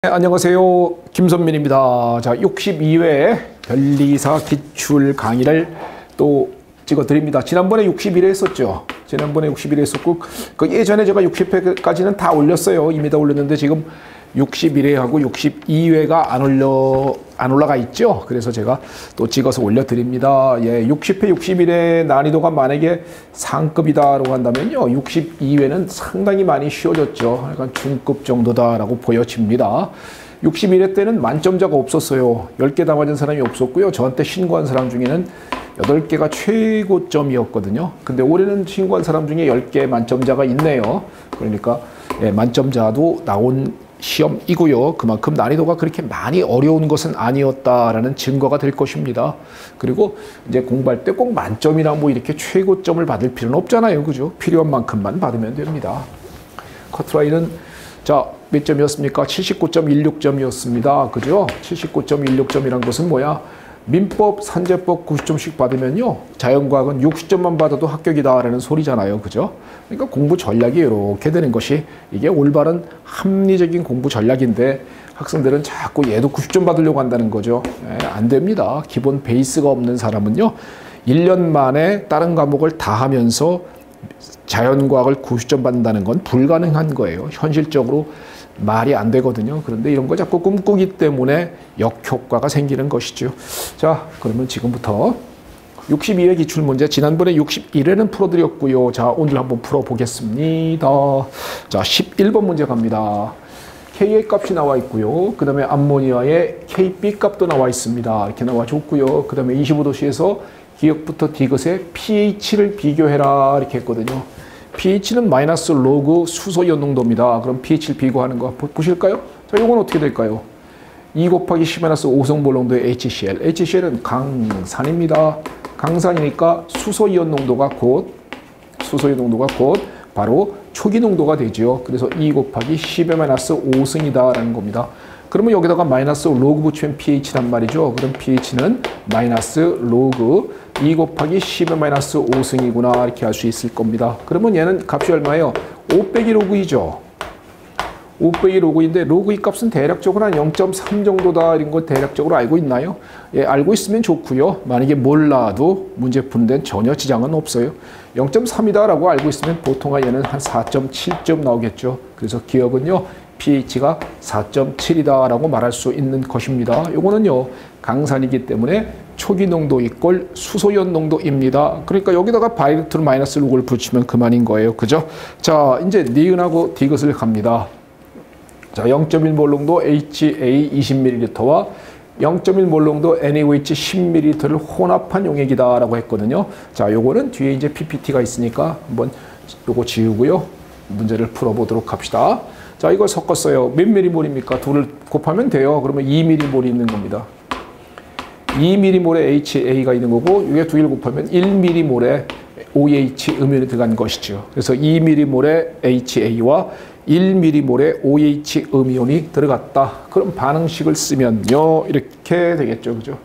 네, 안녕하세요. 김선민입니다. 자, 62회 변리사 기출 강의를 또 찍어드립니다. 지난번에 61회 했었죠. 지난번에 61회 했었고, 그 예전에 제가 60회까지는 다 올렸어요. 이미 다 올렸는데 지금 61회하고 62회가 안 올라가 있죠. 그래서 제가 또 찍어서 올려드립니다. 예, 60회, 61회 난이도가 만약에 상급이다라고 한다면요. 62회는 상당히 많이 쉬워졌죠. 약간 중급 정도다라고 보여집니다. 61회 때는 만점자가 없었어요. 10개 다 맞은 사람이 없었고요. 저한테 신고한 사람 중에는 8개가 최고점이었거든요. 근데 올해는 신고한 사람 중에 10개 만점자가 있네요. 그러니까 예, 만점자도 나온 시험이고요. 그만큼 난이도가 그렇게 많이 어려운 것은 아니었다라는 증거가 될 것입니다. 그리고 이제 공부할 때 꼭 만점이나 뭐 이렇게 최고점을 받을 필요는 없잖아요. 그죠? 필요한 만큼만 받으면 됩니다. 커트라인은 자, 몇 점이었습니까? 79.16점이었습니다. 그죠? 79.16점이란 것은 뭐야? 민법, 산재법 90점씩 받으면요. 자연과학은 60점만 받아도 합격이다라는 소리잖아요. 그죠? 그러니까 공부 전략이 이렇게 되는 것이 이게 올바른 합리적인 공부 전략인데 학생들은 자꾸 얘도 90점 받으려고 한다는 거죠. 네, 안 됩니다. 기본 베이스가 없는 사람은요. 1년 만에 다른 과목을 다 하면서 자연과학을 90점 받는다는 건 불가능한 거예요. 현실적으로 말이 안 되거든요. 그런데 이런 거 자꾸 꿈꾸기 때문에 역효과가 생기는 것이죠. 자, 그러면 지금부터 62회 기출문제, 지난번에 61회는 풀어드렸고요. 자, 오늘 한번 풀어보겠습니다. 자, 11번 문제 갑니다. K의 값이 나와 있고요. 그 다음에 암모니아의 KB 값도 나와 있습니다. 이렇게 나와줬고요. 그 다음에 25도씨에서 기역부터 디귿의 pH를 비교해라 이렇게 했거든요. pH는 마이너스 로그 수소이온 농도입니다. 그럼 pH를 비교하는 거 보실까요? 자, 이건 어떻게 될까요? 2 곱하기 10-5성몰 농도의 HCl. HCl은 강산입니다. 강산이니까 수소이온 농도가 곧 바로 초기 농도가 되죠. 그래서 2 곱하기 10-5승이다라는 겁니다. 그러면 여기다가 마이너스 로그 붙이면 pH란 말이죠. 그럼 pH는 마이너스 로그 2 곱하기 10-5승이구나 이렇게 할 수 있을 겁니다. 그러면 얘는 값이 얼마예요? 5 빼기 로그이죠. 5 빼기 로그인데 로그 이 값은 대략적으로 한 0.3 정도다 이런 거 대략적으로 알고 있나요? 예, 알고 있으면 좋고요. 만약에 몰라도 문제 푸는 데는 전혀 지장은 없어요. 0.3이다 라고 알고 있으면 보통 얘는 한 4.7점 나오겠죠. 그래서 기억은요. pH가 4.7이다 라고 말할 수 있는 것입니다. 요거는요. 강산이기 때문에 초기 농도 이꼴 수소이온 농도입니다. 그러니까 여기다가 바이러트로 마이너스 로그를 붙이면 그만인 거예요. 그죠? 자, 이제 니은하고 디귿을 갑니다. 자, 0.1몰 농도 HA 20ml와 0.1몰 농도 NaOH 10ml를 혼합한 용액이다라고 했거든요. 자, 요거는 뒤에 이제 PPT가 있으니까 한번 요거 지우고요. 문제를 풀어보도록 합시다. 자, 이걸 섞었어요. 몇 미리몰입니까? 둘을 곱하면 돼요. 그러면 2미리몰이 있는 겁니다. 2미리몰의 HA가 있는 거고 이게 두 개를 곱하면 1미리몰의 OH 음연이 들어간 것이죠. 그래서 2미리몰의 HA와 1미리몰의 OH 음이온이 들어갔다. 그럼 반응식을 쓰면요. 이렇게 되겠죠. 그죠?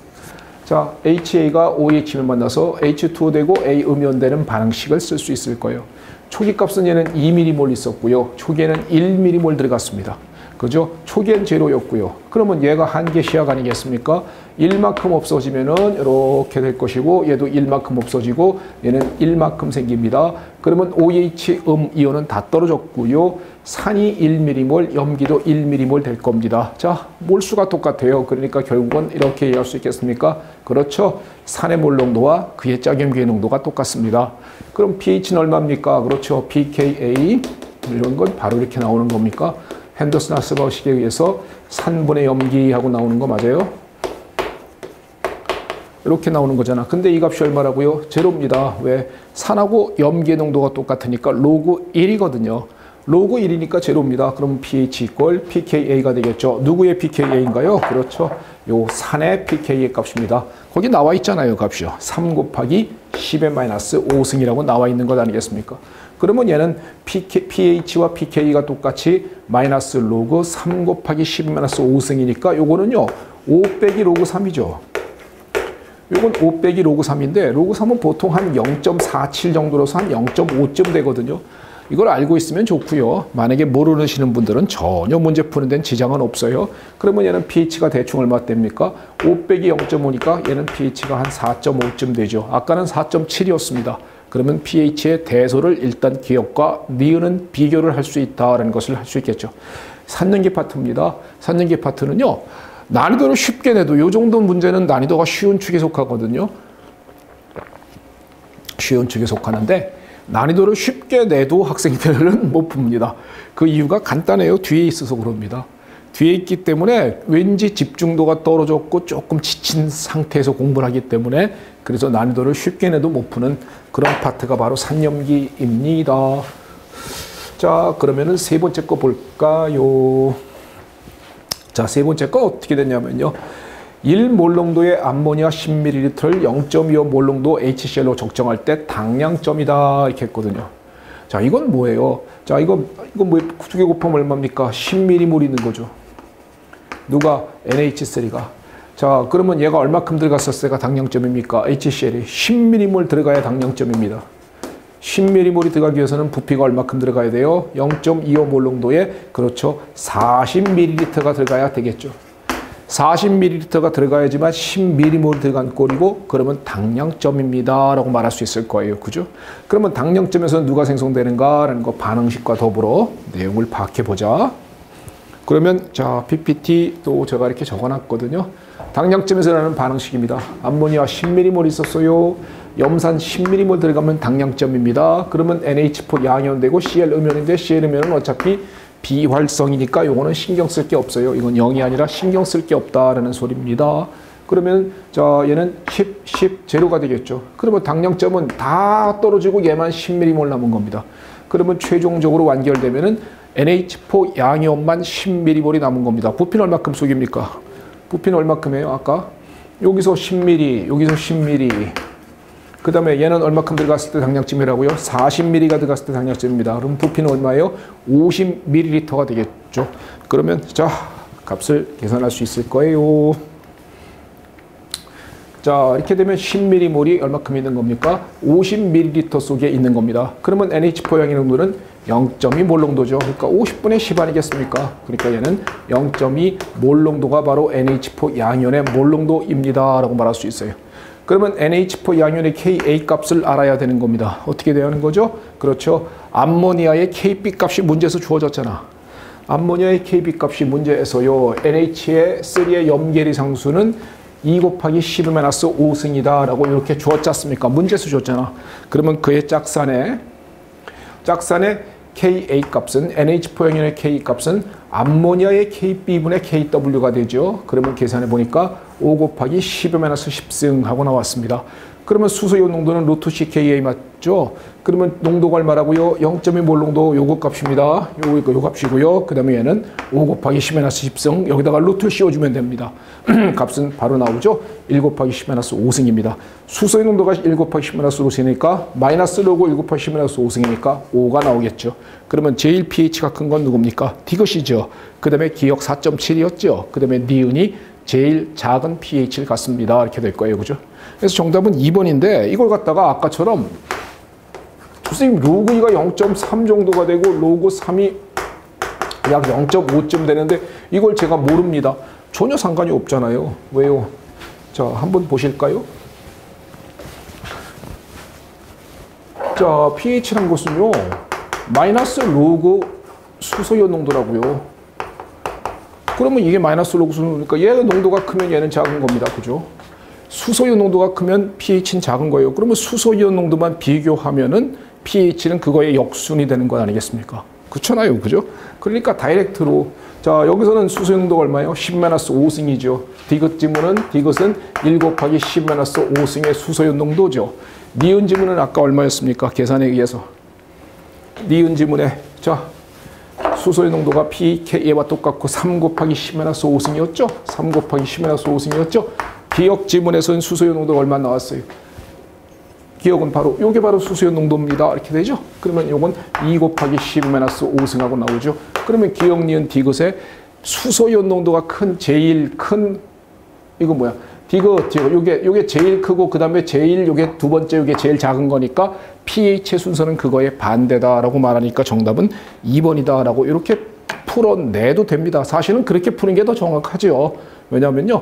자, HA가 OH를 만나서 H2O 되고 A 음이온 되는 반응식을 쓸 수 있을 거예요. 초기 값은 얘는 2미리몰 있었고요. 초기에는 1미리몰 들어갔습니다. 그죠? 초기엔 제로였고요. 그러면 얘가 한계 시약 아니겠습니까? 1만큼 없어지면은 이렇게 될 것이고 얘도 1만큼 없어지고 얘는 1만큼 생깁니다. 그러면 OH 이온은 다 떨어졌고요. 산이 1미리몰, 염기도 1미리몰 될 겁니다. 자, 몰수가 똑같아요. 그러니까 결국은 이렇게 이해할 수 있겠습니까? 그렇죠. 산의 몰 농도와 그의 짝염기의 농도가 똑같습니다. 그럼 pH는 얼마입니까? 그렇죠. pKa 이런 건 바로 이렇게 나오는 겁니까? 핸더슨 하스버식에 의해서 산분의 염기하고 나오는 거 맞아요? 이렇게 나오는 거잖아. 근데 이 값이 얼마라고요? 제로입니다. 왜? 산하고 염기의 농도가 똑같으니까 로그 1이거든요. 로그 1이니까 제로입니다. 그럼 pH 이꼴 pKa가 되겠죠. 누구의 pKa인가요? 그렇죠. 요 산의 pKa 값입니다. 거기 나와 있잖아요. 값이요. 3 곱하기 10-5승이라고 나와 있는 것 아니겠습니까? 그러면 얘는 pH와 pK가 똑같이 마이너스 로그 3 곱하기 10-5승이니까 요거는요. 5 빼기 로그 3이죠. 요건 5 빼기 로그 3인데 로그 3은 보통 한 0.47 정도로서 한 0.5점 되거든요. 이걸 알고 있으면 좋고요. 만약에 모르시는 분들은 전혀 문제 푸는 데는 지장은 없어요. 그러면 얘는 pH가 대충 얼마 됩니까? 5 빼기 0.5니까 얘는 pH가 한 4.5쯤 되죠. 아까는 4.7이었습니다. 그러면 pH의 대소를 일단 기억과 니은은 비교를 할 수 있다는 것을 할 수 있겠죠. 3년기 파트입니다. 3년기 파트는요. 난이도를 쉽게 내도 이 정도 문제는 난이도가 쉬운 축에 속하거든요. 쉬운 축에 속하는데 난이도를 쉽게 내도 학생들은 못 풉니다. 그 이유가 간단해요. 뒤에 있어서 그럽니다. 뒤에 있기 때문에 왠지 집중도가 떨어졌고 조금 지친 상태에서 공부를 하기 때문에 그래서 난이도를 쉽게 내도 못 푸는 그런 파트가 바로 산염기입니다. 자, 그러면은 세 번째 거 볼까요? 자, 세 번째 거 어떻게 됐냐면요. 1몰농도의 암모니아 10ml를 0.25몰농도 HCl로 적정할 때 당량점이다 이렇게 했거든요. 자, 이건 뭐예요? 자, 이건 뭐 두 개 곱하면 얼마입니까? 10ml 있는 거죠. 누가? NH3가. 자, 그러면 얘가 얼마큼 들어갔었어야 당량점입니까? HCl이 10ml 들어가야 당량점입니다. 10ml이 들어가기 위해서는 부피가 얼마큼 들어가야 돼요? 0.25몰농도에 그렇죠. 40ml가 들어가야 되겠죠. 40ml가 들어가야지만 10ml 들어간 꼴이고 그러면 당량점입니다 라고 말할 수 있을 거예요. 그죠? 그러면 당량점에서는 누가 생성되는가 라는 거 반응식과 더불어 내용을 파악해 보자. 그러면 자 PPT 또 제가 이렇게 적어놨거든요. 당량점에서 나는 반응식입니다. 암모니아 10ml 있었어요. 염산 10ml 들어가면 당량점입니다. 그러면 NH4 양이온되고 Cl 음이온인데 Cl 음이온은 어차피 비활성이니까 요거는 신경 쓸 게 없어요. 이건 0이 아니라 신경 쓸 게 없다라는 소리입니다. 그러면 자 얘는 10 제로가 되겠죠. 그러면 당량점은 다 떨어지고 얘만 10ml 남은 겁니다. 그러면 최종적으로 완결되면은 NH4 양이온만 10ml이 남은 겁니다. 부피는 얼마큼 속입니까? 부피는 얼마큼이에요? 아까 여기서 10ml, 여기서 10ml. 그 다음에 얘는 얼마큼 들어갔을 때 당량점이라고요? 40ml가 들어갔을 때 당량점입니다. 그럼 부피는 얼마예요? 50ml가 되겠죠. 그러면 자 값을 계산할 수 있을 거예요. 자 이렇게 되면 10ml몰이 얼마큼 있는 겁니까? 50ml 속에 있는 겁니다. 그러면 NH4 양의 농도는 0.2몰농도죠. 그러니까 50분의 10 아니겠습니까? 그러니까 얘는 0.2몰농도가 바로 NH4 양이온의 몰농도입니다 라고 말할 수 있어요. 그러면 NH4 양이온의 Ka 값을 알아야 되는 겁니다. 어떻게 돼야 하는 거죠? 그렇죠. 암모니아의 Kb 값이 문제에서 주어졌잖아. 암모니아의 Kb 값이 문제에서요. NH의 3의 염계리 상수는 2 곱하기 10-5승이다 라고 이렇게 주었지 않습니까? 문제에서 줬잖아. 그러면 그의 짝산의 Ka 값은 NH4 양이온의 K 값은 암모니아의 Kb분의 Kw가 되죠. 그러면 계산해 보니까 5 곱하기 10-10승 하고 나왔습니다. 그러면 수소이온 농도는 루트 CKA 맞죠? 그러면 농도가 얼마라고요? 0.2몰농도 요거 값입니다. 요 값이고요. 그 다음에 얘는 5 곱하기 10-10승 여기다가 루트를 씌워주면 됩니다. 값은 바로 나오죠? 1 곱하기 10-5승입니다. 수소의 농도가 1 곱하기 10-5승이니까 마이너스 로그 1 곱하기 10-5승이니까 5가 나오겠죠. 그러면 제일 pH가 큰 건 누굽니까? 디귿이죠. 그 다음에 기억 4.7이었죠. 그 다음에 니은이 제일 작은 pH를 갖습니다. 이렇게 될 거예요. 그죠? 그래서 정답은 2번인데 이걸 갖다가 아까처럼 선생님 로그 2가 0.3 정도가 되고 로그 3이 약 0.5쯤 되는데 이걸 제가 모릅니다. 전혀 상관이 없잖아요. 왜요? 자, 한번 보실까요? 자, pH라는 것은요. 마이너스 로그 수소이온 농도라고요. 그러면 이게 마이너스 로그 수소니까 얘 농도가 크면 얘는 작은 겁니다. 그죠? 수소이온 농도가 크면 pH는 작은 거예요. 그러면 수소이온 농도만 비교하면은 pH는 그거의 역순이 되는 것 아니겠습니까? 그렇잖아요. 그죠? 그러니까 다이렉트로 자 여기서는 수소이온 농도가 얼마예요? 10-5승이죠. 디귿 지문은 디귿은 1 곱하기 10-5승의 수소이온 농도죠. 니은 지문은 아까 얼마였습니까? 계산에 의해서 니은 지문에 자 수소의 농도가 pKa와 똑같고 3 곱하기 10-5승이었죠? 3 곱하기 10-5승이었죠? 기억 지문에서는 수소의 농도가 얼마 나왔어요? 기억은 바로 요게 바로 수소의 농도입니다. 이렇게 되죠? 그러면 요건 2 곱하기 10-5승하고 나오죠? 그러면 기억 니은 디귿에 수소이온 농도가 큰 제일 큰 이거 뭐야? 디귿. 요게 제일 크고 그 다음에 요게 두 번째 요게 제일 작은 거니까 pH의 순서는 그거의 반대다라고 말하니까 정답은 2번이다라고 이렇게 풀어내도 됩니다. 사실은 그렇게 푸는 게 더 정확하죠. 왜냐하면요.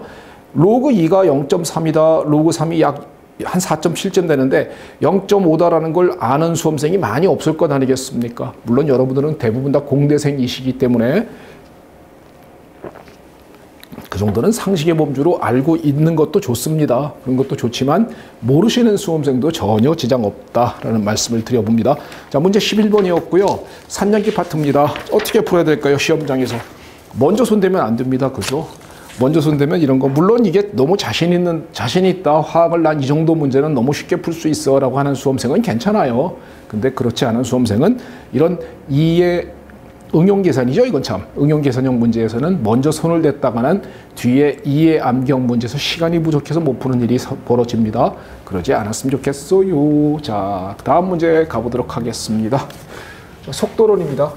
로그 2가 0.3이다. 로그 3이 약 한 4.7점 되는데 0.5다라는 걸 아는 수험생이 많이 없을 것 아니겠습니까? 물론 여러분들은 대부분 다 공대생이시기 때문에 그 정도는 상식의 범주로 알고 있는 것도 좋습니다. 그런 것도 좋지만 모르시는 수험생도 전혀 지장 없다라는 말씀을 드려봅니다. 자, 문제 11번이었고요. 산량기 파트입니다. 어떻게 풀어야 될까요? 시험장에서. 먼저 손대면 안 됩니다. 그죠? 먼저 손대면 이런 거. 물론 이게 너무 자신 있다. 화학을 난 이 정도 문제는 너무 쉽게 풀 수 있어 라고 하는 수험생은 괜찮아요. 근데 그렇지 않은 수험생은 이런 이해 응용 계산이죠. 이건 참. 응용 계산형 문제에서는 먼저 손을 댔다가는 뒤에 이해 암기형 문제에서 시간이 부족해서 못 푸는 일이 벌어집니다. 그러지 않았으면 좋겠어요. 자, 다음 문제 가보도록 하겠습니다. 속도론입니다.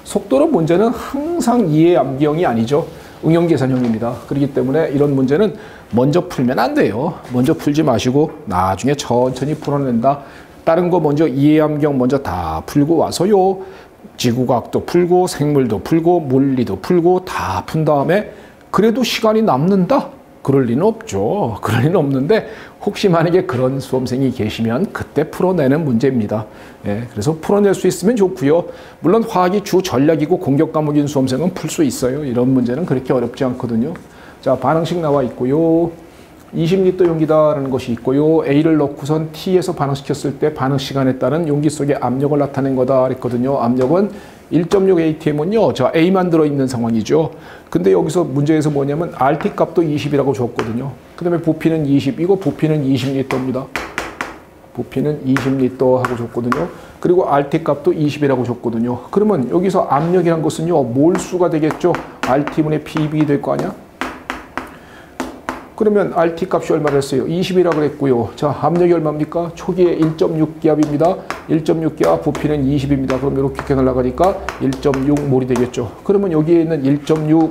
속도론 문제는 항상 이해 암기형이 아니죠. 응용 계산형입니다. 그렇기 때문에 이런 문제는 먼저 풀면 안 돼요. 먼저 풀지 마시고 나중에 천천히 풀어낸다. 다른 거 먼저 이해 암기형 먼저 다 풀고 와서요. 지구과학도 풀고 생물도 풀고 물리도 풀고 다 푼 다음에 그래도 시간이 남는다? 그럴 리는 없죠. 그럴 리는 없는데 혹시 만약에 그런 수험생이 계시면 그때 풀어내는 문제입니다. 예, 그래서 풀어낼 수 있으면 좋고요. 물론 화학이 주 전략이고 공격 과목인 수험생은 풀 수 있어요. 이런 문제는 그렇게 어렵지 않거든요. 자, 반응식 나와 있고요. 20리터 용기다라는 것이 있고요. A를 넣고선 T에서 반응시켰을 때 반응 시간에 따른 용기 속의 압력을 나타낸 거다 그랬거든요. 압력은 1.6 ATM은요. 자, A만 들어있는 상황이죠. 근데 여기서 문제에서 뭐냐면 RT 값도 20이라고 줬거든요. 그 다음에 부피는 20. 이거 부피는 20리터입니다. 부피는 20리터 하고 줬거든요. 그리고 RT 값도 20이라고 줬거든요. 그러면 여기서 압력이란 것은요. 몰수가 되겠죠. RT분의 PV 될 거 아니야? 그러면 RT 값이 얼마를 했어요? 20이라고 그랬고요. 자, 압력이 얼마입니까? 초기에 1.6기압입니다. 1.6기압, 부피는 20입니다. 그럼 이렇게 날아가니까 1.6몰이 되겠죠. 그러면 여기에 있는 1.6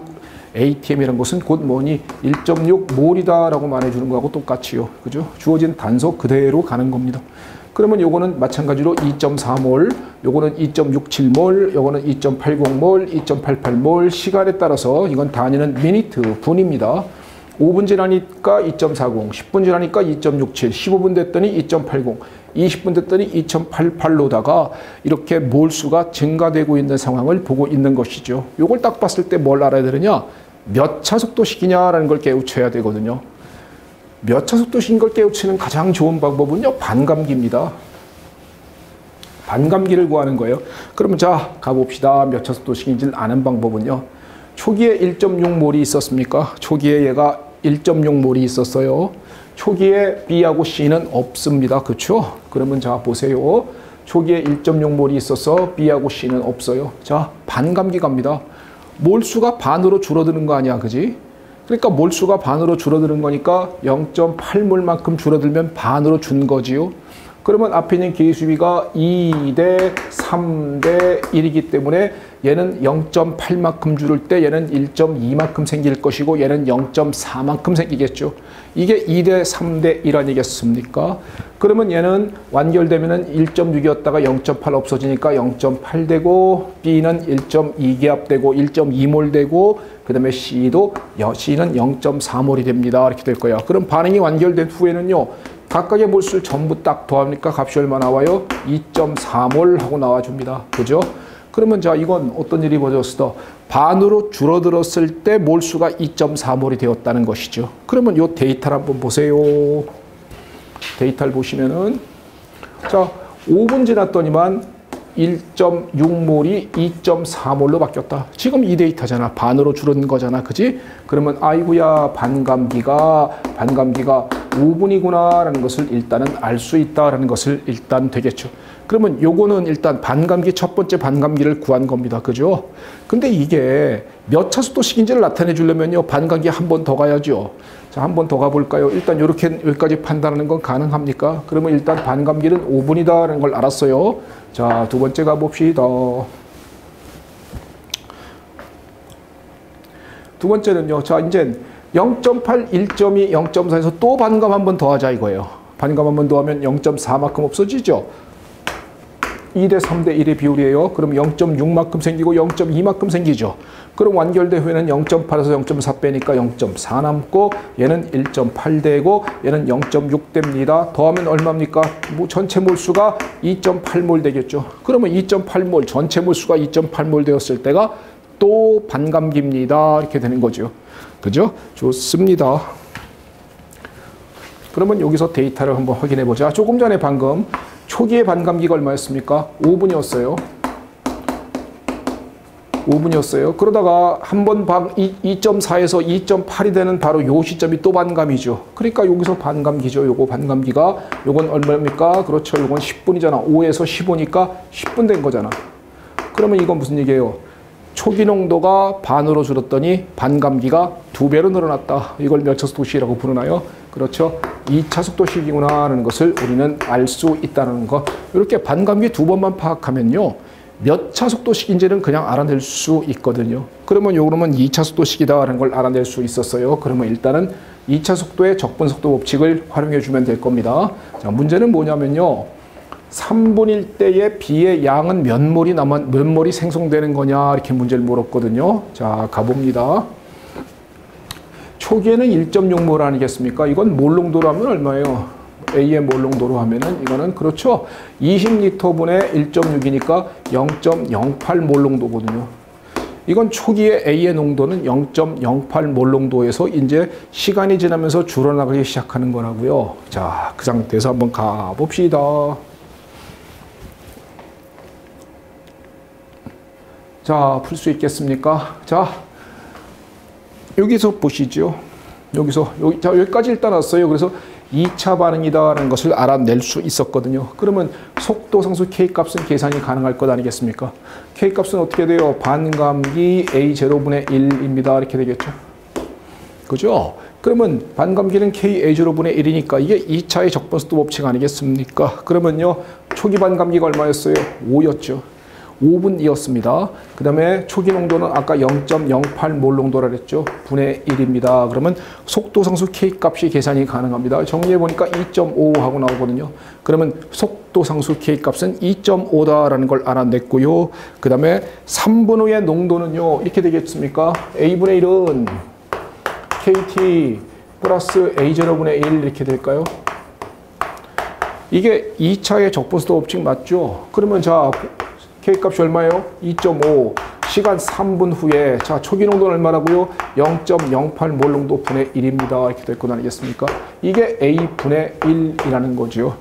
ATM이라는 것은 곧 뭐니? 1.6몰이다 라고 말해주는 거하고 똑같이요. 그죠? 주어진 단서 그대로 가는 겁니다. 그러면 요거는 마찬가지로 2.4몰, 요거는 2.67몰, 요거는 2.80몰, 2.88몰, 시간에 따라서 이건 단위는 미니트, 분입니다. 5분 지나니까 2.40, 10분 지나니까 2.67, 15분 됐더니 2.80, 20분 됐더니 2.88로다가 이렇게 몰수가 증가되고 있는 상황을 보고 있는 것이죠. 요걸 딱 봤을 때 뭘 알아야 되느냐? 몇 차 속도식이냐라는 걸 깨우쳐야 되거든요. 몇 차 속도식인 걸 깨우치는 가장 좋은 방법은요. 반감기입니다. 반감기를 구하는 거예요. 그러면 자, 가봅시다. 몇 차 속도식인지 아는 방법은요. 초기에 1.6몰이 있었습니까? 초기에 얘가 1.6몰이 있었어요. 초기에 B하고 C는 없습니다. 그렇죠? 그러면 자 보세요. 초기에 1.6몰이 있어서 B하고 C는 없어요. 자, 반감기 갑니다. 몰수가 반으로 줄어드는 거 아니야. 그지? 그러니까 몰수가 반으로 줄어드는 거니까 0.8몰만큼 줄어들면 반으로 준 거지요. 그러면 앞에 있는 계수비가 2대 3대 1이기 때문에 얘는 0.8만큼 줄을 때 얘는 1.2만큼 생길 것이고 얘는 0.4만큼 생기겠죠. 이게 2대 3대 1 아니겠습니까? 그러면 얘는 완결되면은 1.6이었다가 0.8 없어지니까 0.8 되고 B는 1.2기압 되고 1.2몰 되고 그 다음에 C는 0.4몰이 됩니다. 이렇게 될 거예요. 그럼 반응이 완결된 후에는요. 각각의 몰수를 전부 딱 더하니까 값이 얼마 나와요? 2.4몰 하고 나와줍니다. 그죠? 그러면 자, 이건 어떤 일이 벌어졌어? 반으로 줄어들었을 때 몰수가 2.4몰이 되었다는 것이죠. 그러면 이 데이터를 한번 보세요. 데이터를 보시면은 자, 5분 지났더니만 1.6몰이 2.4몰로 바뀌었다. 지금 이 데이터잖아. 반으로 줄어든 거잖아. 그지? 그러면 아이고야 반감기가 5분이구나 라는 것을 일단은 알 수 있다라는 것을 일단 되겠죠. 그러면 요거는 일단 반감기 첫 번째 반감기를 구한 겁니다. 그죠? 근데 이게 몇 차 속도식인지를 나타내 주려면요. 반감기 한 번 더 가야죠. 자, 한 번 더 가볼까요? 일단 이렇게 여기까지 판단하는 건 가능합니까? 그러면 일단 반감기는 5분이다라는 걸 알았어요. 자, 두 번째 가봅시다. 두 번째는요. 자, 이제 0.8, 1.2, 0.4에서 또 반감 한 번 더 하자 이거예요. 반감 한 번 더 하면 0.4만큼 없어지죠. 2대 3대 1의 비율이에요. 그럼 0.6만큼 생기고 0.2만큼 생기죠. 그럼 완결대 후에는 0.8에서 0.4 빼니까 0.4 남고 얘는 1.8 되고 얘는 0.6 됩니다. 더하면 얼마입니까? 전체 몰수가 2.8몰 되겠죠. 그러면 2.8몰 전체 몰수가 2.8몰 되었을 때가 또 반감기입니다. 이렇게 되는 거죠. 그죠? 좋습니다. 그러면 여기서 데이터를 한번 확인해 보자. 조금 전에 방금 초기의 반감기가 얼마였습니까? 5분이었어요. 5분이었어요. 그러다가 한번 2.4에서 2.8이 되는 바로 요 시점이 또 반감이죠. 그러니까 여기서 반감기죠. 요거 반감기가 요건 얼마입니까? 그렇죠. 요건 10분이잖아. 5에서 15니까 10분 된 거잖아. 그러면 이건 무슨 얘기예요? 초기 농도가 반으로 줄었더니 반감기가 2배로 늘어났다. 이걸 몇 차 속도식이라고 부르나요? 그렇죠. 2차 속도식이구나 하는 것을 우리는 알 수 있다는 거. 이렇게 반감기 2번만 파악하면요. 몇 차 속도식인지는 그냥 알아낼 수 있거든요. 그러면 요거는 2차 속도식이다라는 걸 알아낼 수 있었어요. 그러면 일단은 2차 속도의 적분 속도 법칙을 활용해 주면 될 겁니다. 자, 문제는 뭐냐면요. 3분일 때의 B의 양은 몇 몰이 생성되는 거냐 이렇게 문제를 물었거든요. 자, 가봅니다. 초기에는 1.6몰 아니겠습니까? 이건 몰농도로 하면 얼마예요? A의 몰농도로 하면은 이거는 그렇죠. 20리터분의 1.6이니까 0.08 몰농도거든요. 이건 초기에 A의 농도는 0.08 몰농도에서 이제 시간이 지나면서 줄어나가기 시작하는 거라고요. 자, 그 상태에서 한번 가봅시다. 자, 풀 수 있겠습니까? 자, 여기서 보시죠. 자, 여기까지 일단 왔어요. 그래서 2차 반응이다라는 것을 알아낼 수 있었거든요. 그러면 속도 상수 K값은 계산이 가능할 것 아니겠습니까? K값은 어떻게 돼요? 반감기 A0분의 1입니다. 이렇게 되겠죠. 그죠? 그러면 반감기는 KA0분의 1이니까 이게 2차의 적분속도 법칙 아니겠습니까? 그러면요. 초기 반감기가 얼마였어요? 5였죠. 5분이었습니다. 그 다음에 초기 농도는 아까 0.08 몰 농도라 그랬죠. 분의 1입니다. 그러면 속도상수 K값이 계산이 가능합니다. 정리해보니까 2.5 하고 나오거든요. 그러면 속도상수 K값은 2.5다라는 걸 알아냈고요. 그 다음에 3분 후의 농도는요. 이렇게 되겠습니까? A분의 1은 KT 플러스 A0분의 1 이렇게 될까요? 이게 2차의 적분속도 법칙 맞죠? 그러면 자, K값이 얼마예요? 2.5. 시간 3분 후에 자 초기 농도는 얼마라고요? 0.08 몰 농도 분의 1입니다. 이렇게 될 것 아니겠습니까? 이게 A분의 1이라는 거죠.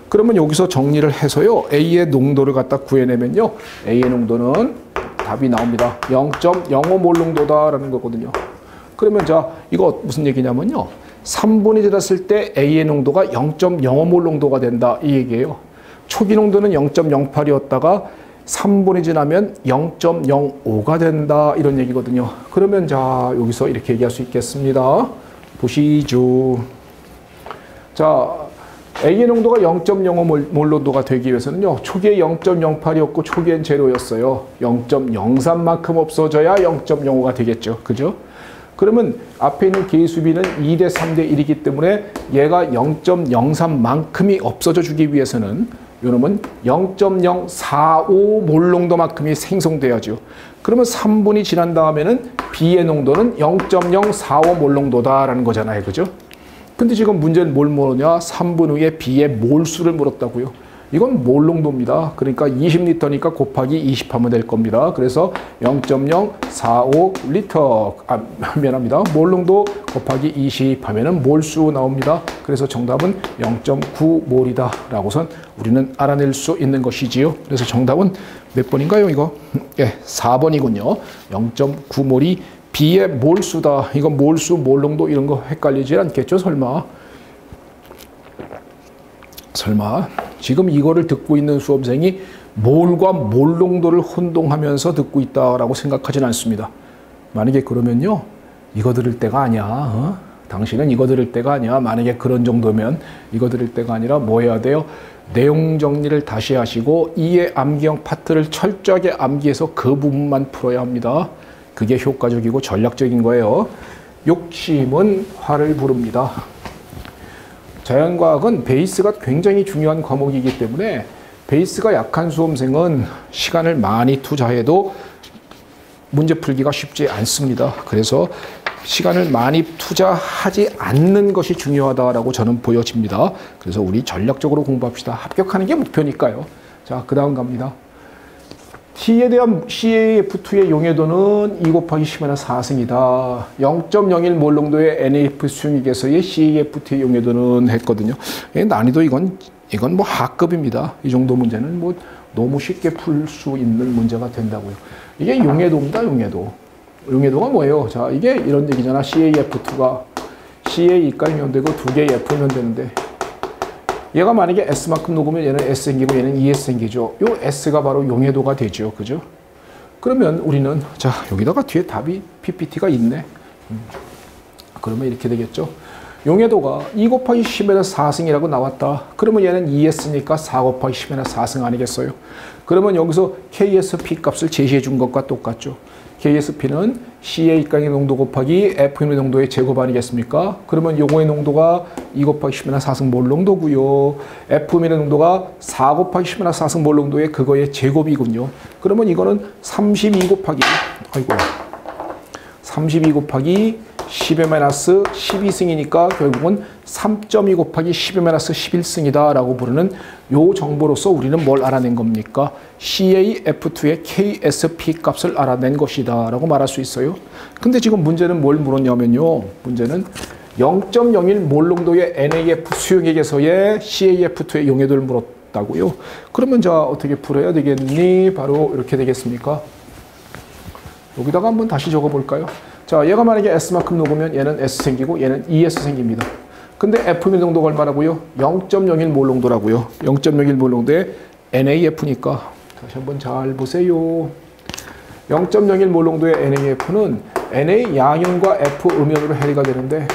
그러면 여기서 정리를 해서요. A의 농도를 갖다 구해내면요. A의 농도는 답이 나옵니다. 0.05 몰 농도다라는 거거든요. 그러면 자 이거 무슨 얘기냐면요. 3분이 지났을 때 A의 농도가 0.05몰 농도가 된다. 이 얘기예요. 초기 농도는 0.08이었다가 3분이 지나면 0.05가 된다. 이런 얘기거든요. 그러면 자 여기서 이렇게 얘기할 수 있겠습니다. 보시죠. 자 A의 농도가 0.05몰 농도가 되기 위해서는요. 초기에 0.08이었고 초기엔 제로였어요. 0.03만큼 없어져야 0.05가 되겠죠. 그죠? 그러면 앞에 있는 계수비는 2대 3대 1이기 때문에 얘가 0.03만큼이 없어져 주기 위해서는 요놈은 0.045 몰 농도만큼이 생성돼야죠. 그러면 3분이 지난 다음에는 B의 농도는 0.045 몰 농도다라는 거잖아요. 그죠? 근데 지금 문제는 뭘 물었냐? 3분 후에 B의 몰수를 물었다고요. 이건 몰 농도입니다. 그러니까 20리터니까 곱하기 20 하면 될 겁니다. 그래서 0.045리터, 미안합니다. 몰 농도 곱하기 20 하면은 몰수 나옵니다. 그래서 정답은 0.9몰이다 라고선 우리는 알아낼 수 있는 것이지요. 그래서 정답은 몇 번인가요, 이거? 예, 4번이군요. 0.9몰이 B의 몰수다. 이거 몰수, 몰 농도 이런 거 헷갈리지 않겠죠, 설마? 설마 지금 이거를 듣고 있는 수험생이 몰과 몰 농도를 혼동하면서 듣고 있다라고 생각하진 않습니다. 만약에 그러면요. 이거 들을 때가 아니야. 당신은 이거 들을 때가 아니야. 만약에 그런 정도면 이거 들을 때가 아니라 뭐 해야 돼요? 내용 정리를 다시 하시고 이해 암기형 파트를 철저하게 암기해서 그 부분만 풀어야 합니다. 그게 효과적이고 전략적인 거예요. 욕심은 화를 부릅니다. 자연과학은 베이스가 굉장히 중요한 과목이기 때문에 베이스가 약한 수험생은 시간을 많이 투자해도 문제 풀기가 쉽지 않습니다. 그래서 시간을 많이 투자하지 않는 것이 중요하다라고 저는 보여집니다. 그래서 우리 전략적으로 공부합시다. 합격하는 게 목표니까요. 자, 그 다음 갑니다. T에 대한 CaF2의 용해도는 2 곱하기 10의 4승이다. 0.01 몰롱도의 NAF 수용액에서의 CaF2의 용해도는 했거든요. 난이도 이건 뭐 하급입니다. 이 정도 문제는 뭐 너무 쉽게 풀 수 있는 문제가 된다고요. 이게 용해도입니다. 용해도가 뭐예요? 자, 이게 이런 얘기잖아. CaF2가 CaE가 용해되고 두 개의 F면 되는데 얘가 만약에 S만큼 녹으면 얘는 S 생기고 얘는 ES 생기죠. 요 S가 바로 용해도가 되죠. 그죠? 그러면 우리는 자, 여기다가 뒤에 답이 PPT가 있네. 그러면 이렇게 되겠죠. 용해도가 2 곱하기 10의 4승이라고 나왔다. 그러면 얘는 ES니까 4 곱하기 10의 4승 아니겠어요? 그러면 여기서 KSP 값을 제시해 준 것과 똑같죠. KSP는 Ca의 농도 곱하기 F의 농도의 제곱 아니겠습니까? 그러면 요거의 농도가 2 곱하기 10의 4승 몰 농도고요. F의 농도가 4 곱하기 10의 4승 몰 농도의 그거의 제곱이군요. 그러면 이거는 32 곱하기 10의 마이너스 12승이니까 결국은 3.2 곱하기 10의 마이너스 11승이다 라고 부르는 요 정보로서 우리는 뭘 알아낸 겁니까? CaF2의 KSP 값을 알아낸 것이다 라고 말할 수 있어요. 근데 지금 문제는 뭘 물었냐면요. 문제는 0.01 몰농도의 NAF 수용액에서의 CaF2의 용해도를 물었다고요. 그러면 자, 어떻게 풀어야 되겠니? 바로 이렇게 되겠습니까? 여기다가 한번 다시 적어볼까요? 자, 얘가 만약에 S만큼 녹으면 얘는 S 생기고 얘는 ES 생깁니다. 근데 F의 농도가 얼마라고요? 0.01 몰농도라고요. 0.01 몰농도의 NAF니까 다시 한번 잘 보세요. 0.01 몰농도의 NAF는 NA 양연과 F 음연으로 해리가 되는데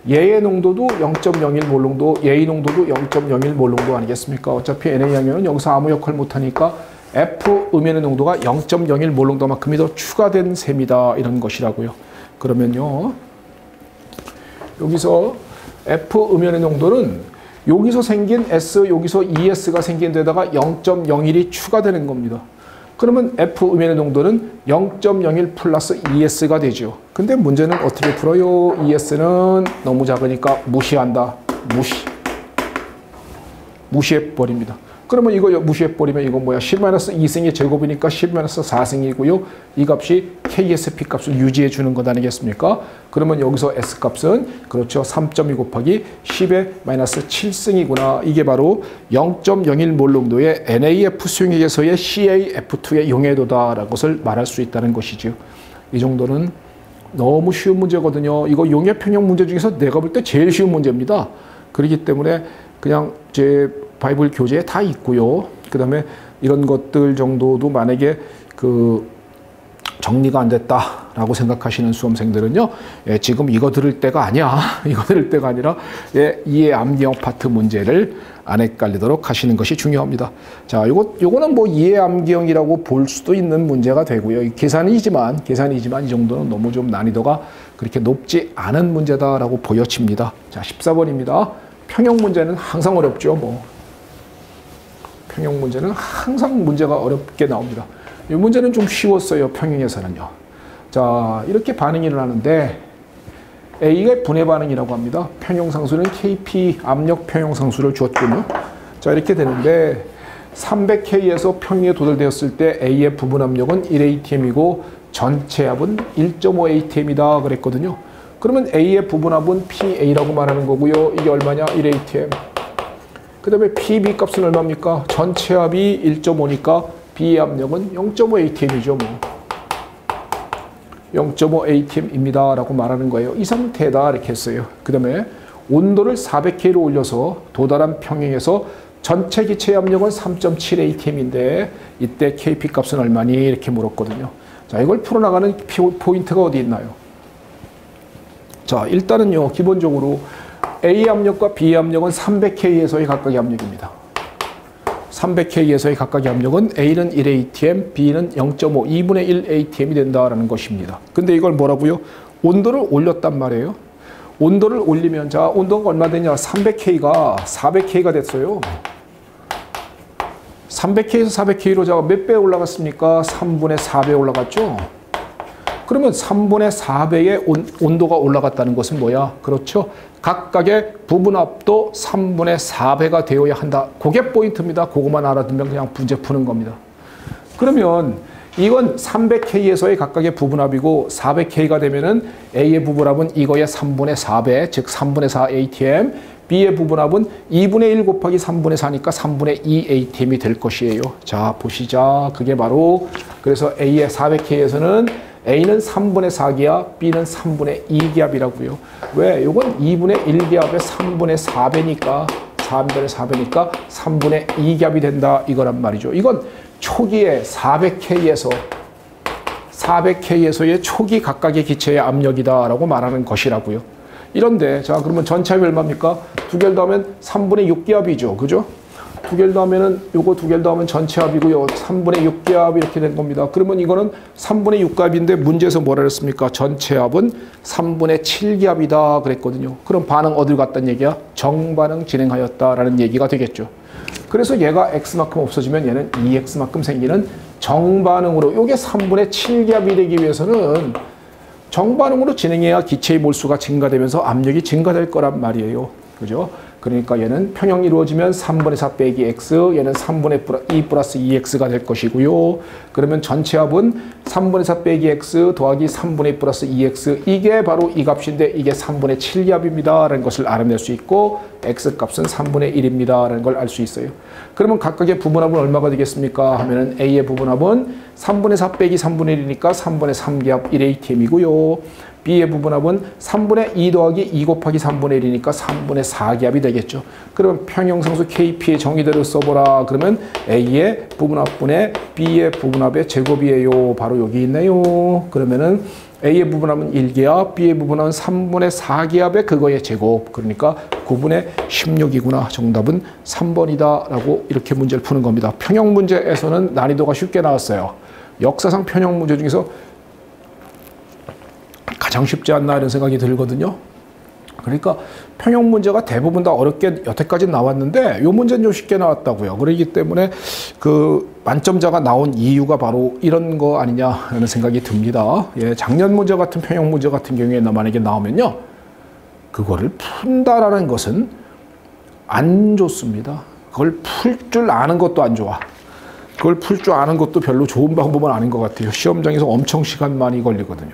얘의 농도도 0.01 몰농도, 얘의 농도도 0.01 몰농도 아니겠습니까? 어차피 NA 양연은 여기서 아무 역할 못하니까 F 음연의 농도가 0.01 몰농도만큼이 더 추가된 셈이다. 이런 것이라고요. 그러면요. 여기서 F 음연의 농도는 여기서 생긴 S, 여기서 ES가 생긴 데다가 0.01이 추가되는 겁니다. 그러면 F 음연의 농도는 0.01 플러스 ES가 되죠. 근데 문제는 어떻게 풀어요? ES는 너무 작으니까 무시한다. 무시해버립니다. 그러면 이거 무시해버리면 이건 뭐야? 10-2승의 제곱이니까 10-4승이고요. 이 값이 KSP 값을 유지해 주는 것 아니겠습니까? 그러면 여기서 S 값은 그렇죠. 3.2 곱하기 10의 마이너스 7승이구나. 이게 바로 0.01 몰농도의 NAF 수용액에서의 CaF2의 용해도다라는 것을 말할 수 있다는 것이죠. 이 정도는 너무 쉬운 문제거든요. 이거 용해 평형 문제 중에서 내가 볼 때 제일 쉬운 문제입니다. 그렇기 때문에 그냥 제 바이블 교재에 다 있고요. 그 다음에 이런 것들 정도도 만약에 그 정리가 안 됐다라고 생각하시는 수험생들은요. 예, 지금 이거 들을 때가 아니야. 이거 들을 때가 아니라 예, 이해 암기형 파트 문제를 안 헷갈리도록 하시는 것이 중요합니다. 자, 요거는 뭐 이해 암기형이라고 볼 수도 있는 문제가 되고요. 계산이지만 이 정도는 너무 좀 난이도가 그렇게 높지 않은 문제다라고 보여집니다. 자, 14번입니다. 평형 문제는 항상 어렵죠. 평형 문제는 항상 문제가 어렵게 나옵니다. 이 문제는 좀 쉬웠어요. 평형에서는요. 자, 이렇게 반응이 일어나는데 A가 분해 반응이라고 합니다. 평형상수는 KP 압력 평형상수를 주었군요. 자, 이렇게 되는데 300K에서 평형에 도달되었을 때 A의 부분 압력은 1atm이고 전체 압은 1.5atm이다 그랬거든요. 그러면 A의 부분압은 PA라고 말하는 거고요. 이게 얼마냐? 1atm. 그 다음에 PB 값은 얼마입니까? 전체 압이 1.5니까 B의 압력은 0.5atm이죠. 0.5atm입니다. 라고 말하는 거예요. 이 상태다. 이렇게 했어요. 그 다음에 온도를 400K로 올려서 도달한 평형에서 전체 기체 압력은 3.7atm인데 이때 KP 값은 얼마니? 이렇게 물었거든요. 자, 이걸 풀어나가는 포인트가 어디 있나요? 자, 일단은요, 기본적으로 A 압력과 B 압력은 300K에서의 각각의 압력입니다. 300K에서의 각각의 압력은 A는 1atm, B는 0.5, 2분의 1 atm이 된다라는 것입니다. 근데 이걸 뭐라고요? 온도를 올렸단 말이에요. 온도를 올리면 자 온도가 얼마 되냐? 300K가 400K가 됐어요. 300K에서 400K로 제가 몇 배 올라갔습니까? 3분의 4배 올라갔죠? 그러면 3분의 4배의 온도가 올라갔다는 것은 뭐야? 그렇죠? 각각의 부분압도 3분의 4배가 되어야 한다. 그게 포인트입니다. 그것만 알아두면 그냥 문제 푸는 겁니다. 그러면 이건 300K에서의 각각의 부분압이고 400K가 되면은 A의 부분압은 이거의 3분의 4배, 즉 3분의 4 ATM, B의 부분압은 2분의 1 곱하기 3분의 4니까 3분의 2 ATM이 될 것이에요. 자, 보시자. 그게 바로 그래서 A의 400K에서는 A는 3분의 4기압, B는 3분의 2기압이라고요. 왜? 이건 2분의 1기압의 3분의 4배니까 3분의 4배니까 3분의 2기압이 된다 이거란 말이죠. 이건 초기에 400K에서의 초기 각각의 기체의 압력이다라고 말하는 것이라고요. 이런데 자 그러면 전체압이 얼마입니까? 두 개를 더하면 3분의 6기압이죠. 그죠? 두 개를 더하면은 요거 두 개를 더하면 전체압이고요. 3분의 6기압 이렇게 된 겁니다. 그러면 이거는 3분의 6기압인데 문제에서 뭐라 그랬습니까? 전체압은 3분의 7기압이다 그랬거든요. 그럼 반응 어딜 갔다는 얘기야? 정반응 진행하였다라는 얘기가 되겠죠. 그래서 얘가 X만큼 없어지면 얘는 2X만큼 생기는 정반응으로 요게 3분의 7기압이 되기 위해서는 정반응으로 진행해야 기체의 몰수가 증가되면서 압력이 증가될 거란 말이에요. 그죠? 그러니까 얘는 평형이 이루어지면 3분의 4 빼기 X, 얘는 3분의 2 플러스 2X가 될 것이고요. 그러면 전체압은 3분의 4 빼기 X 더하기 3분의 2 플러스 2X, 이게 바로 이 값인데 이게 3분의 7기압입니다 라는 것을 알아낼 수 있고 X 값은 3분의 1입니다 라는 걸 알 수 있어요. 그러면 각각의 부분압은 얼마가 되겠습니까? 하면은 A의 부분압은 3분의 4 빼기 3분의 1이니까 3분의 3기압 1ATM이고요. B의 부분압은 3분의 2 더하기 2 곱하기 3분의 1이니까 3분의 4기압이 되겠죠. 그러면 평형상수 KP의 정의대로 써보라. 그러면 A의 부분압분의 B의 부분압의 제곱이에요. 바로 여기 있네요. 그러면은 A의 부분압은 1기압, B의 부분압은 3분의 4기압의 그거의 제곱. 그러니까 9분의 16이구나. 정답은 3번이다. 라고 이렇게 문제를 푸는 겁니다. 평형 문제에서는 난이도가 쉽게 나왔어요. 역사상 평형 문제 중에서 가장 쉽지 않나 이런 생각이 들거든요. 그러니까 평형 문제가 대부분 다 어렵게 여태까지 나왔는데 이 문제는 좀 쉽게 나왔다고요. 그렇기 때문에 그 만점자가 나온 이유가 바로 이런 거 아니냐라는 생각이 듭니다. 예, 작년 문제 같은 평형 문제 같은 경우에 만약에 나오면요. 그거를 푼다라는 것은 안 좋습니다. 그걸 풀 줄 아는 것도 안 좋아. 그걸 풀 줄 아는 것도 별로 좋은 방법은 아닌 것 같아요. 시험장에서 엄청 시간 많이 걸리거든요.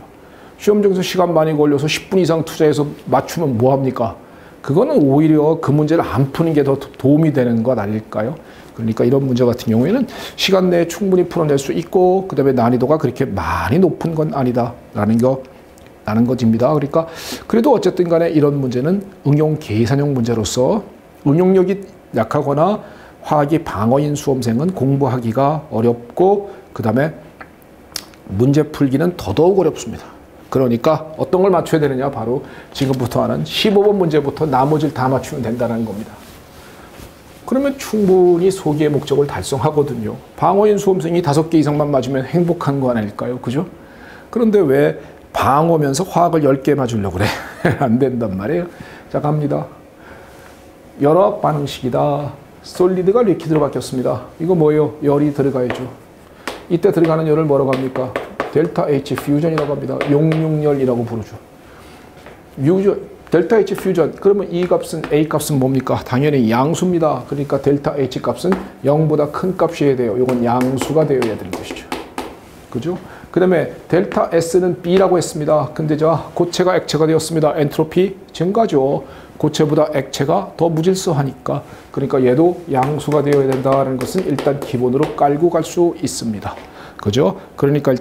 시험장에서 시간 많이 걸려서 10분 이상 투자해서 맞추면 뭐합니까? 그거는 오히려 그 문제를 안 푸는 게 더 도움이 되는 것 아닐까요? 그러니까 이런 문제 같은 경우에는 시간 내에 충분히 풀어낼 수 있고 그 다음에 난이도가 그렇게 많이 높은 건 아니다라는 것입니다. 그러니까 그래도 어쨌든 간에 이런 문제는 응용 계산형 문제로서 응용력이 약하거나 화학이 방어인 수험생은 공부하기가 어렵고 그 다음에 문제 풀기는 더더욱 어렵습니다. 그러니까 어떤 걸 맞춰야 되느냐? 바로 지금부터 하는 15번 문제부터 나머지를 다 맞추면 된다는 겁니다. 그러면 충분히 소기의 목적을 달성하거든요. 방어인 수험생이 5개 이상만 맞으면 행복한 거 아닐까요? 그죠? 그런데 왜 방어면서 화학을 10개 맞으려고 그래? 안 된단 말이에요. 자, 갑니다. 열화 반응식이다. 솔리드가 리퀴드로 바뀌었습니다. 이거 뭐예요? 열이 들어가야죠. 이때 들어가는 열을 뭐라고 합니까? 델타 H 퓨전이라고 합니다. 용융열이라고 부르죠. 델타 H 퓨전. 그러면 이 값은 A 값은 뭡니까? 당연히 양수입니다. 그러니까 델타 H 값은 0보다 큰 값이어야 돼요. 이건 양수가 되어야 되는 것이죠. 그죠? 그 다음에 델타 S는 B라고 했습니다. 근데 자 고체가 액체가 되었습니다. 엔트로피 증가죠. 고체보다 액체가 더 무질서하니까. 그러니까 얘도 양수가 되어야 된다는 것은 일단 기본으로 깔고 갈 수 있습니다. 그죠? 그러니까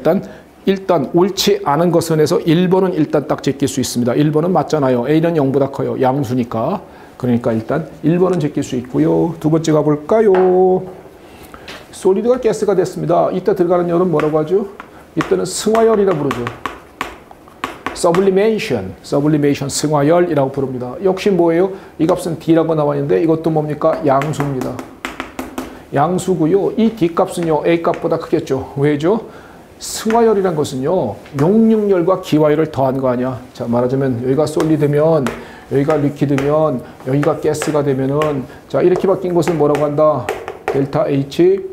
일단 옳지 않은 것은 해서 1번은 일단 딱 제낄 수 있습니다. 1번은 맞잖아요. A는 0보다 커요. 양수니까. 그러니까 일단 1번은 제낄 수 있고요. 두 번째 가볼까요? 솔리드가 가스가 됐습니다. 이때 들어가는 열은 뭐라고 하죠? 이때는 승화열이라고 부르죠. 서블리메이션, 승화열이라고 부릅니다. 역시 뭐예요? 이 값은 D라고 나와 있는데 이것도 뭡니까? 양수입니다. 양수고요. 이 D값은요. A값보다 크겠죠. 왜죠? 승화열이란 것은요, 용융열과 기화열을 더한 거 아니야. 자, 말하자면 여기가 솔리드면, 여기가 리퀴드면, 여기가 가스가 되면은, 자, 이렇게 바뀐 것을 뭐라고 한다? 델타 H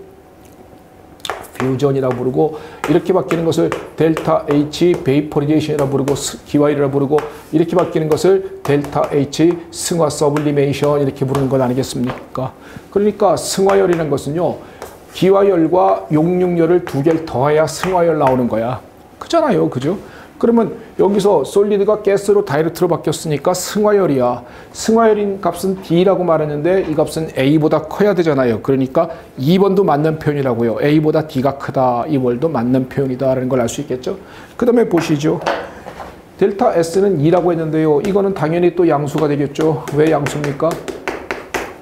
퓨전이라고 부르고, 이렇게 바뀌는 것을 델타 H 베이퍼리제이션이라고 부르고, 기화열이라고 부르고, 이렇게 바뀌는 것을 델타 H 승화 서블리메이션 이렇게 부르는 것 아니겠습니까? 그러니까 승화열이라는 것은요, 기화열과 용융열을 두 개를 더해야 승화열 나오는 거야. 그잖아요. 그죠? 그러면 여기서 솔리드가 가스로 다이렉트로 바뀌었으니까 승화열이야. 승화열인 값은 D라고 말했는데 이 값은 A보다 커야 되잖아요. 그러니까 2번도 맞는 표현이라고요. A보다 D가 크다. 이 월도 맞는 표현이다라는 걸 알 수 있겠죠. 그 다음에 보시죠. 델타 S는 2라고 했는데요. 이거는 당연히 또 양수가 되겠죠. 왜 양수입니까?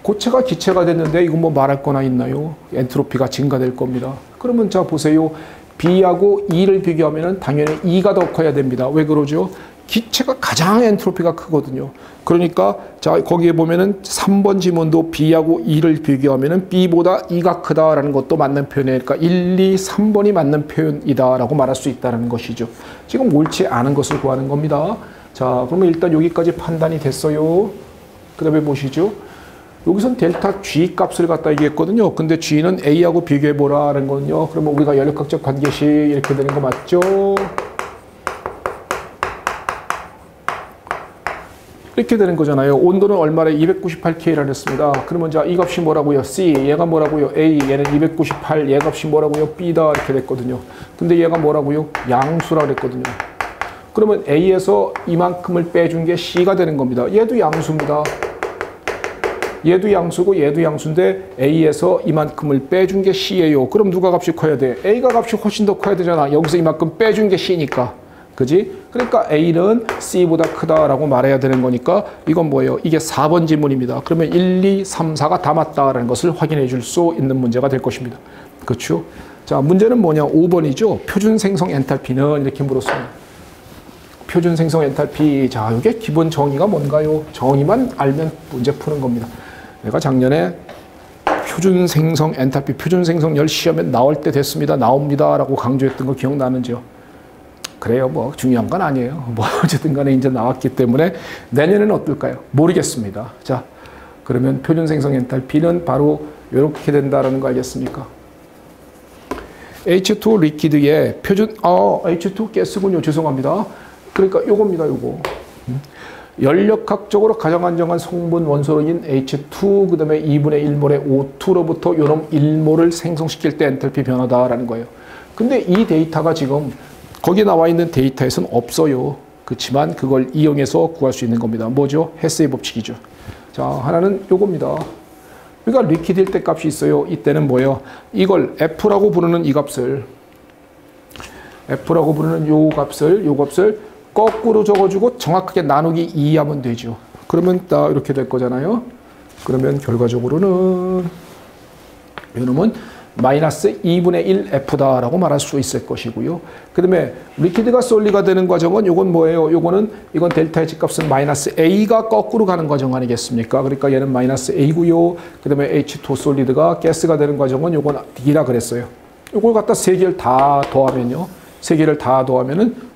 고체가 기체가 됐는데 이거 뭐 말할 거나 있나요? 엔트로피가 증가될 겁니다. 그러면 자 보세요. B하고 E를 비교하면 당연히 E가 더 커야 됩니다. 왜 그러죠? 기체가 가장 엔트로피가 크거든요. 그러니까 자 거기에 보면은 3번 지문도 B하고 E를 비교하면은 B보다 E가 크다라는 것도 맞는 표현이니까 그러니까 1, 2, 3번이 맞는 표현이다라고 말할 수 있다는 것이죠. 지금 옳지 않은 것을 구하는 겁니다. 자 그러면 일단 여기까지 판단이 됐어요. 그 다음에 보시죠. 여기선 델타 G 값을 갖다 얘기했거든요. 근데 G는 A하고 비교해보라는 거는요. 그러면 우리가 연력학적 관계식 이렇게 되는 거 맞죠? 이렇게 되는 거잖아요. 온도는 얼마래? 298K라고 했습니다. 그러면 자, 이 값이 뭐라고요? C, 얘가 뭐라고요? A, 얘는 298, 얘 값이 뭐라고요? B다 이렇게 됐거든요. 근데 얘가 뭐라고요? 양수라고 그랬거든요. 그러면 A에서 이만큼을 빼준 게 C가 되는 겁니다. 얘도 양수입니다. 얘도 양수고 얘도 양수인데 A에서 이만큼을 빼준 게 C예요. 그럼 누가 값이 커야 돼? A가 값이 훨씬 더 커야 되잖아. 여기서 이만큼 빼준 게 C니까. 그지? 그러니까 A는 C보다 크다라고 말해야 되는 거니까 이건 뭐예요? 이게 4번 지문입니다. 그러면 1, 2, 3, 4가 다 맞다라는 것을 확인해 줄 수 있는 문제가 될 것입니다. 그렇죠? 자, 문제는 뭐냐? 5번이죠. 표준 생성 엔탈피는 이렇게 물었습니다. 표준 생성 엔탈피. 자, 이게 기본 정의가 뭔가요? 정의만 알면 문제 푸는 겁니다. 내가 작년에 표준 생성 엔탈피, 표준 생성열 시험에 나올 때 됐습니다. 나옵니다. 라고 강조했던 거 기억나는지요? 그래요. 뭐 중요한 건 아니에요. 뭐 어쨌든 간에 이제 나왔기 때문에 내년에는 어떨까요? 모르겠습니다. 자, 그러면 표준 생성 엔탈피는 바로 이렇게 된다라는 거 알겠습니까? H2 리퀴드의 표준, H2 가스군요. 죄송합니다. 그러니까 요겁니다. 요거. 연력학적으로 가장 안정한 성분 원소로인 H2 그 다음에 2분의 1몰의 O2로부터 요놈 1몰을 생성시킬 때 엔탈피 변화다라는 거예요. 근데 이 데이터가 지금 거기에 나와 있는 데이터에서는 없어요. 그렇지만 그걸 이용해서 구할 수 있는 겁니다. 뭐죠? 헤스의 법칙이죠. 자, 하나는 요겁니다. 우리가 리퀴드일 때 값이 있어요. 이때는 뭐예요? 이걸 F라고 부르는 이 값을 F라고 부르는 요 값을 거꾸로 적어주고 정확하게 나누기 2 하면 되죠. 그러면 딱 이렇게 될 거잖아요. 그러면 결과적으로는 이놈은 마이너스 2분의 1 F다라고 말할 수 있을 것이고요. 그 다음에 리퀴드가 솔리가 되는 과정은 이건 뭐예요? 이건 델타의 집값은 마이너스 A가 거꾸로 가는 과정 아니겠습니까? 그러니까 얘는 마이너스 A고요. 그 다음에 H2 솔리드가 가스가 되는 과정은 이건 D라 그랬어요. 이걸 갖다 세 개를 다 더하면요. 세 개를 다 더하면은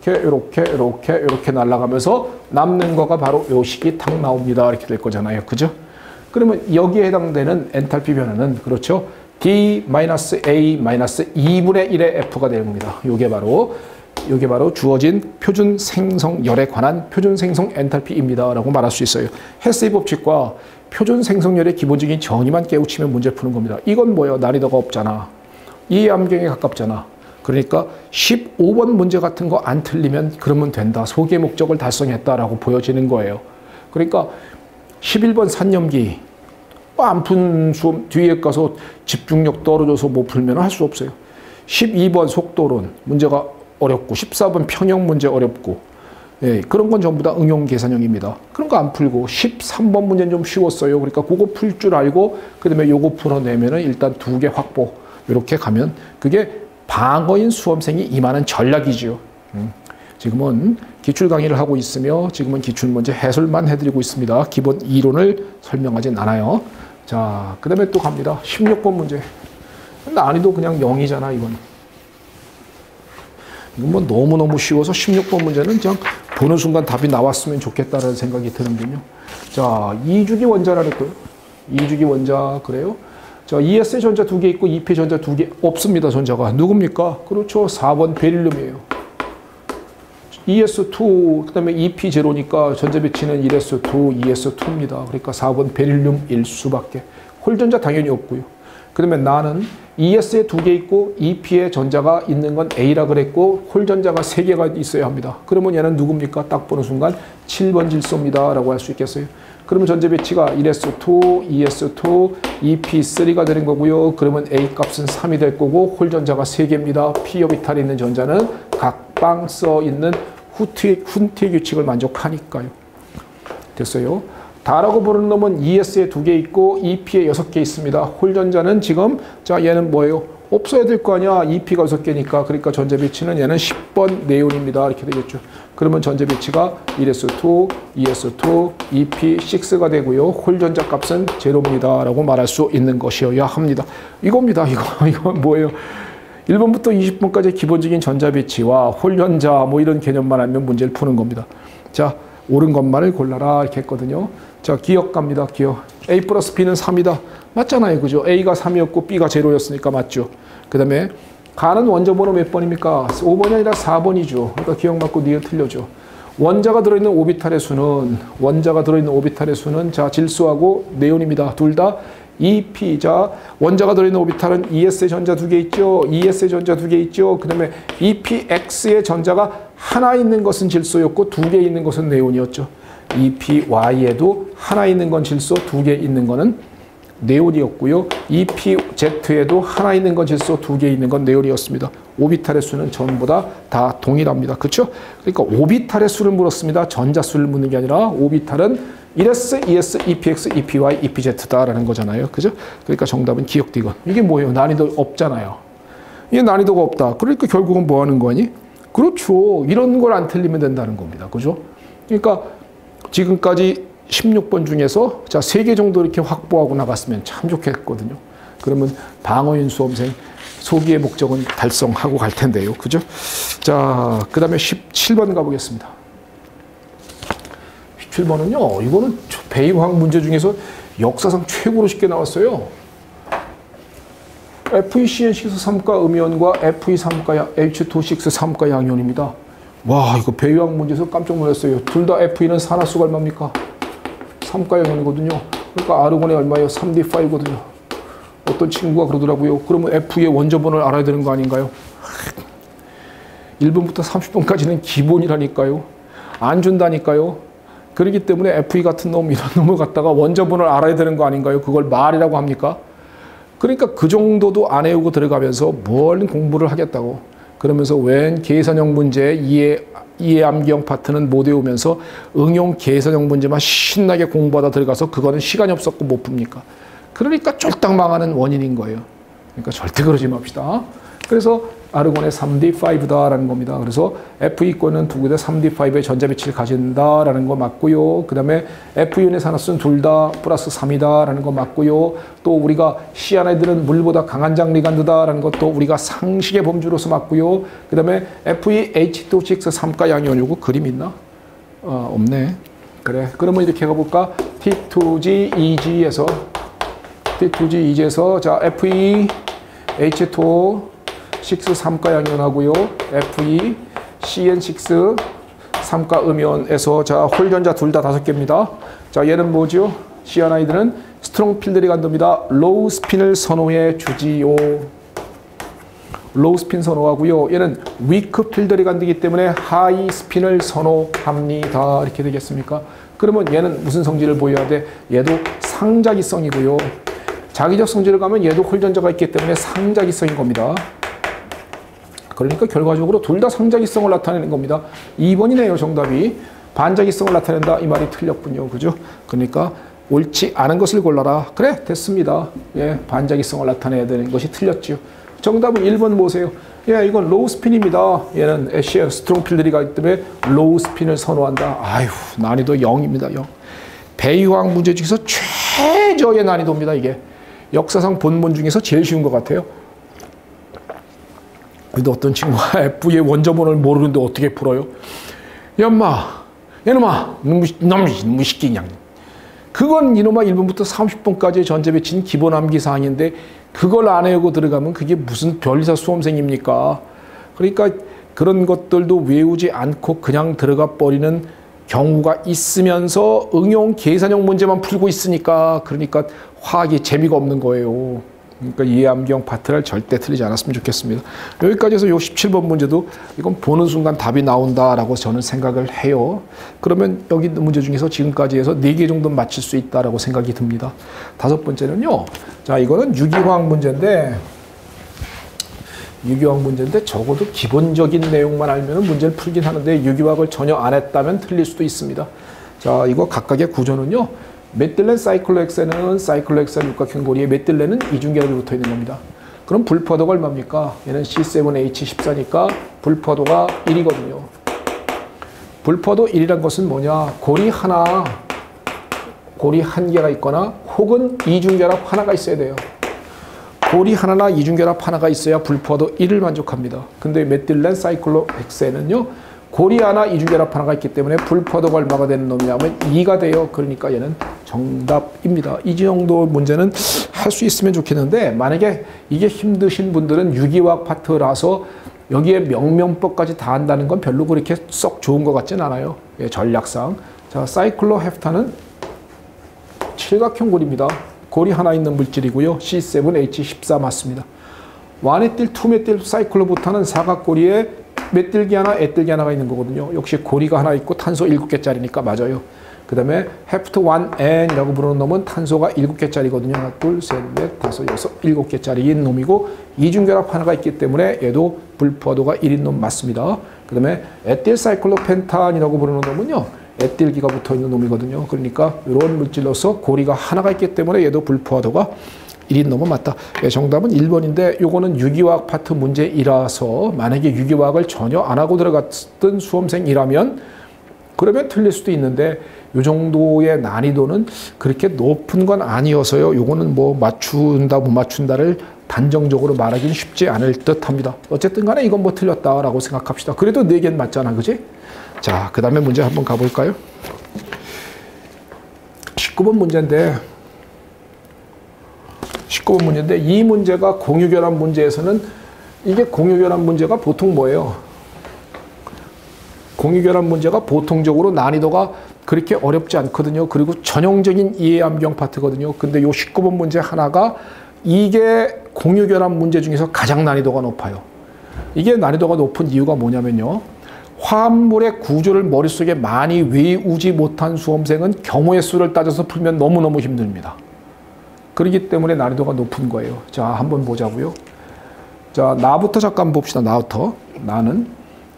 이렇게 날아가면서 남는 거가 바로 요 식이 탁 나옵니다. 이렇게 될 거잖아요. 그죠? 그러면 여기에 해당되는 엔탈피 변화는 그렇죠? D-A-2분의 1의 F가 되는 겁니다. 요게 바로 주어진 표준 생성열에 관한 표준 생성 엔탈피입니다. 라고 말할 수 있어요. 헤스의 법칙과 표준 생성열의 기본적인 정의만 깨우치면 문제 푸는 겁니다. 이건 뭐예요? 난이도가 없잖아. 이해암경에 가깝잖아. 그러니까 15번 문제 같은 거 안 틀리면 그러면 된다. 소개 목적을 달성했다라고 보여지는 거예요. 그러니까 11번 산염기 안 푼 수업 뒤에 가서 집중력 떨어져서 못 풀면 할 수 없어요. 12번 속도론 문제가 어렵고 14번 평형 문제 어렵고 예, 그런 건 전부 다 응용 계산형입니다. 그런 거 안 풀고 13번 문제는 좀 쉬웠어요. 그러니까 그거 풀 줄 알고 그다음에 요거 풀어내면은 일단 2개 확보 이렇게 가면 그게 방어인 수험생이 임하는 전략이지요. 지금은 기출 강의를 하고 있으며 지금은 기출문제 해설만 해드리고 있습니다. 기본 이론을 설명하진 않아요. 자, 그 다음에 또 갑니다. 16번 문제. 난이도 그냥 0이잖아, 이건. 이건 뭐 너무너무 쉬워서 16번 문제는 그냥 보는 순간 답이 나왔으면 좋겠다라는 생각이 드는군요. 자, 2주기 원자라 그랬고요. 2주기 원자, 그래요? 자, ES의 전자 2개 있고 EP의 전자 2개 없습니다, 전자가. 누굽니까? 그렇죠. 4번 베릴륨이에요. ES2, 그 다음에 EP0니까 전자 배치는 1S2, ES2입니다. 그러니까 4번 베릴륨일 수밖에. 홀전자 당연히 없고요. 그러면 나는 ES에 2개 있고 EP의 전자가 있는 건 A라 그랬고 홀전자가 3개가 있어야 합니다. 그러면 얘는 누굽니까? 딱 보는 순간 7번 질소입니다. 라고 할 수 있겠어요. 그러면 전자 배치가 1S2, ES2, EP3가 되는 거고요. 그러면 A 값은 3이 될 거고 홀전자가 3개입니다. P 오비탈에 있는 전자는 각방 써 있는 훈트의 규칙을 만족하니까요. 됐어요. 다라고 부르는 놈은 ES에 2개 있고 EP에 6개 있습니다. 홀전자는 지금 자 얘는 뭐예요? 없어야 될 거 아니야. EP가 6개니까. 그러니까 전자 배치는 얘는 10번 네온입니다. 이렇게 되겠죠. 그러면 전자 배치가 1S2, ES2, EP6가 되고요. 홀전자 값은 제로입니다. 라고 말할 수 있는 것이어야 합니다. 이겁니다. 이거 뭐예요? 1번부터 20번까지 기본적인 전자 배치와 홀전자 뭐 이런 개념만 알면 문제를 푸는 겁니다. 자, 옳은 것만을 골라라 이렇게 했거든요. 자, 기억 갑니다. 기억. A 플러스 B는 3이다. 맞잖아요. 그죠? A가 3이었고 B가 제로였으니까 맞죠. 그 다음에 가는 원자 번호 몇 번입니까? 5번이 아니라 4번이죠. 그러니까 기억 맞고 니은 틀려죠. 원자가 들어있는 오비탈의 수는 자, 질소하고 네온입니다. 둘 다 EP. 자, 원자가 들어있는 오비탈은 ES의 전자 2개 있죠. ES의 전자 2개 있죠. 그 다음에 EPX의 전자가 하나 있는 것은 질소였고 2개 있는 것은 네온이었죠. EPY에도 하나 있는 건 질소, 2개 있는 거는 네온이었고요. EPZ에도 하나 있는 건 질소, 2개 있는 건 네온이었습니다. 오비탈의 수는 전부 다 동일합니다. 그렇죠? 그러니까 오비탈의 수를 물었습니다. 전자 수를 묻는 게 아니라 오비탈은 1S, ES, EPX, EPY, EPZ다라는 거잖아요. 그죠? 그러니까 정답은 기억 디귿. 이게 뭐예요? 난이도 없잖아요. 이게 난이도가 없다. 그러니까 결국은 뭐 하는 거니? 그렇죠. 이런 걸 안 틀리면 된다는 겁니다. 그죠? 그러니까 지금까지 16번 중에서 자, 3개 정도 이렇게 확보하고 나갔으면 참 좋겠거든요. 그러면 방어인 수험생 소기의 목적은 달성하고 갈 텐데요. 그죠? 자, 그 다음에 17번 가보겠습니다. 17번은요, 이거는 배이화학 문제 중에서 역사상 최고로 쉽게 나왔어요. FeCN6 3가 음이온과 FE3가 H2 6 3가 양이온입니다. 와, 이거 배이화학 문제에서 깜짝 놀랐어요. 둘 다 FE는 산화수가 얼마입니까? 3가 양이온이거든요. 그러니까 아르곤이 얼마예요? 3D5거든요. 어떤 친구가 그러더라고요. 그러면 F의 원자번호를 알아야 되는 거 아닌가요? 1번부터 30번까지는 기본이라니까요. 안 준다니까요. 그렇기 때문에 FE 같은 놈, 이런 놈을 갖다가 원자번호를 알아야 되는 거 아닌가요? 그걸 말이라고 합니까? 그러니까 그 정도도 안 외우고 들어가면서 뭘 공부를 하겠다고. 그러면서 웬 계산형 문제, 이해 암기형 파트는 못 외우면서 응용 계산형 문제만 신나게 공부하다 들어가서 그거는 시간이 없었고 못 풉니까? 그러니까 쫄딱 망하는 원인인 거예요. 그러니까 절대 그러지 맙시다. 그래서 아르곤의 3D5다라는 겁니다. 그래서 Fe-는 두 개의 3D5의 전자 배치를 가진다라는 거 맞고요. 그 다음에 F-의 산화수는 둘 다 플러스 3이다라는 거 맞고요. 또 우리가 시아나이드는 물보다 강한 장리간드다라는 것도 우리가 상식의 범주로서 맞고요. 그 다음에 FeH2 6 3가 양이온. 요거 그림 있나? 없네. 그래. 그러면 이렇게 가볼까? T2G2G에서 자, FeH2 6 3가 양이온하고요. Fe CN6 3가 음이온에서 자, 홀전자 둘 다 5개입니다. 자, 얘는 뭐죠? 시아나이드는 스트롱 필드리 간도입니다. 로우 스핀을 선호해 주지요. 로우 스핀 선호하고요. 얘는 위크 필드리 간디기 때문에 하이 스핀을 선호합니다. 이렇게 되겠습니까? 그러면 얘는 무슨 성질을 보여야 돼? 얘도 상자기성이고요. 자기적 성질을 가면 얘도 홀전자가 있기 때문에 상자기성인 겁니다. 그러니까 결과적으로 둘 다 상자기성을 나타내는 겁니다. 2번이네요, 정답이. 반자기성을 나타낸다. 이 말이 틀렸군요. 그죠? 그러니까 옳지 않은 것을 골라라. 그래, 됐습니다. 예, 반자기성을 나타내야 되는 것이 틀렸죠. 정답은 1번 보세요. 예, 이건 로우 스핀입니다. 얘는 에시아 스트롱 필드리가 있기 때문에 로우 스핀을 선호한다. 아유, 난이도 0입니다. 0. 배이화학 문제 중에서 최저의 난이도입니다. 이게. 역사상 본문 중에서 제일 쉬운 것 같아요. 근데 어떤 친구가 F의 원점원을 모르는데 어떻게 풀어요? 야, 엄마, 이놈아, 너무 시키냐. 그건 이놈아 1번부터 30번까지의 전제배치는 기본 암기 사항인데 그걸 안 외우고 들어가면 그게 무슨 변리사 수험생입니까? 그러니까 그런 것들도 외우지 않고 그냥 들어가 버리는 경우가 있으면서 응용 계산형 문제만 풀고 있으니까 그러니까 화학이 재미가 없는 거예요. 그러니까 이해암기형 파트를 절대 틀리지 않았으면 좋겠습니다. 여기까지 해서 요 17번 문제도 이건 보는 순간 답이 나온다라고 저는 생각을 해요. 그러면 여기 문제 중에서 지금까지 해서 4개 정도 맞힐 수 있다라고 생각이 듭니다. 5번째는요. 자, 이거는 유기화학 문제인데 적어도 기본적인 내용만 알면 문제를 풀긴 하는데 유기화학을 전혀 안 했다면 틀릴 수도 있습니다. 자, 이거 각각의 구조는요. 메틸렌 사이클로헥센은 사이클로헥센 육각형 고리에 메틸렌은 이중결합이 붙어 있는 겁니다. 그럼 불포도가 얼마입니까? 얘는 C7H14니까 불포도가 1이거든요. 불포도 1이란 것은 뭐냐? 고리 한 개가 있거나 혹은 이중결합 하나가 있어야 돼요. 고리 하나나 이중결합 하나가 있어야 불포도 1을 만족합니다. 근데 메틸렌 사이클로헥센은요. 고리 하나, 이중결합 하나가 있기 때문에 불포도가 얼마가 되는 놈이냐면 2가 돼요. 그러니까 얘는 정답입니다. 이 정도 문제는 할 수 있으면 좋겠는데 만약에 이게 힘드신 분들은 유기화학 파트라서 여기에 명명법까지 다 한다는 건 별로 그렇게 썩 좋은 것 같진 않아요. 예, 전략상. 자, 사이클로헤프탄은 칠각형 고리입니다. 고리 하나 있는 물질이고요. C7H14 맞습니다. 1에틸, 2메틸 사이클로부탄은 사각고리에 메틸기 하나, 에틸기 하나가 있는 거거든요. 역시 고리가 하나 있고 탄소 7개짜리니까 맞아요. 그 다음에 헤프트1N이라고 부르는 놈은 탄소가 7개짜리거든요. 하나, 둘, 셋, 넷, 다섯, 여섯, 7개짜리인 놈이고 이중결합 하나가 있기 때문에 얘도 불포도가 1인 놈 맞습니다. 그 다음에 에틸사이클로펜탄이라고 부르는 놈은요. 에틸기가 붙어있는 놈이거든요. 그러니까 이런 물질로서 고리가 하나가 있기 때문에 얘도 불포도가 1인 놈은 맞다. 예, 정답은 1번인데 요거는 유기화학 파트 문제이라서 만약에 유기화학을 전혀 안 하고 들어갔던 수험생이라면 그러면 틀릴 수도 있는데 요 정도의 난이도는 그렇게 높은 건 아니어서요. 요거는 뭐 맞춘다 못 맞춘다를 단정적으로 말하기는 쉽지 않을 듯 합니다. 어쨌든 간에 이건 뭐 틀렸다라고 생각합시다. 그래도 4개는 맞잖아. 그지? 자, 그 다음에 문제 한번 가볼까요? 19번 문제인데 이 문제가 공유결합 문제에서는 이게 공유결합 문제가 보통 뭐예요? 공유결합 문제가 보통적으로 난이도가 그렇게 어렵지 않거든요. 그리고 전형적인 이해암기형 파트거든요. 근데 요 19번 문제 하나가 이게 공유결합 문제 중에서 가장 난이도가 높아요. 이게 난이도가 높은 이유가 뭐냐면요. 화합물의 구조를 머릿속에 많이 외우지 못한 수험생은 경우의 수를 따져서 풀면 너무너무 힘듭니다. 그렇기 때문에 난이도가 높은 거예요. 자, 한번 보자고요. 자, 나부터 잠깐 봅시다. 나는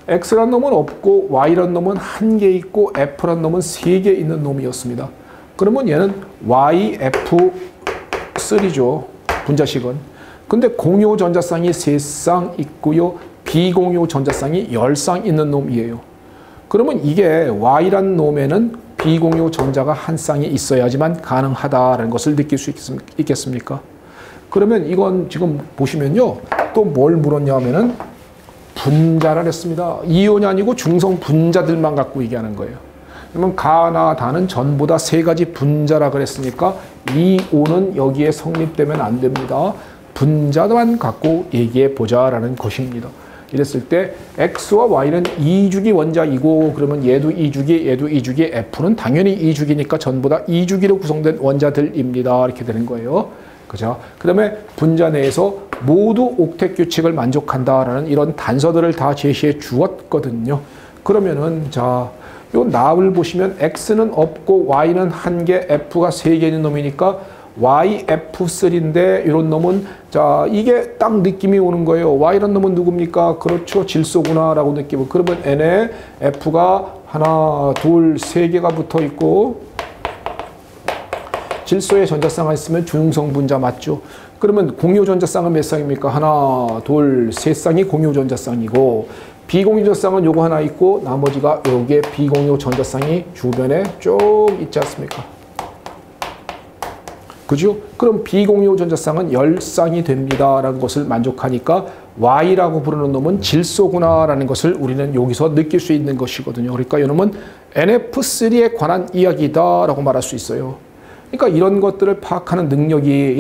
X란 놈은 없고 Y란 놈은 1개 있고 F란 놈은 3개 있는 놈이었습니다. 그러면 얘는 YF3죠. 분자식은. 근데 공유 전자쌍이 3쌍 있고요. 비공유 전자쌍이 10쌍 있는 놈이에요. 그러면 이게 Y란 놈에는 비공유 전자가 한 쌍이 있어야지만 가능하다라는 것을 느낄 수 있겠습니까? 그러면 이건 지금 보시면요. 또 뭘 물었냐 하면은 분자를 했습니다. 이온이 아니고 중성 분자들만 갖고 얘기하는 거예요. 그러면 가나 다는 전부 다 3가지 분자라 그랬으니까 이온은 여기에 성립되면 안 됩니다. 분자만 갖고 얘기해 보자라는 것입니다. 이랬을 때 X와 Y는 2주기 원자이고 그러면 얘도 2주기, 얘도 2주기, F는 당연히 2주기니까 전부 다 2주기로 구성된 원자들입니다. 이렇게 되는 거예요. 그죠? 그 다음에 분자 내에서 모두 옥텟 규칙을 만족한다라는 이런 단서들을 다 제시해 주었거든요. 그러면은 자, 요 납을 보시면 X는 없고 Y는 1개, F가 3개 있는 놈이니까 YF3인데 이런 놈은 자, 이게 딱 느낌이 오는 거예요. Y란 놈은 누굽니까? 그렇죠. 질소구나 라고 느끼고 그러면 N에 F가 하나, 둘, 3개가 붙어 있고 질소에 전자쌍이 있으면 중성 분자 맞죠? 그러면 공유 전자쌍은 몇 쌍입니까? 하나, 둘, 3쌍이 공유 전자쌍이고 비공유 전자쌍은 요거 하나 있고 나머지가 여기에 비공유 전자쌍이 주변에 쭉 있지 않습니까? 그죠? 그럼 비공유 전자쌍은 열쌍이 됩니다라는 것을 만족하니까 Y라고 부르는 놈은 질소구나라는 것을 우리는 여기서 느낄 수 있는 것이거든요. 그러니까 이놈은 NF3에 관한 이야기다라고 말할 수 있어요. 그러니까 이런 것들을 파악하는 능력이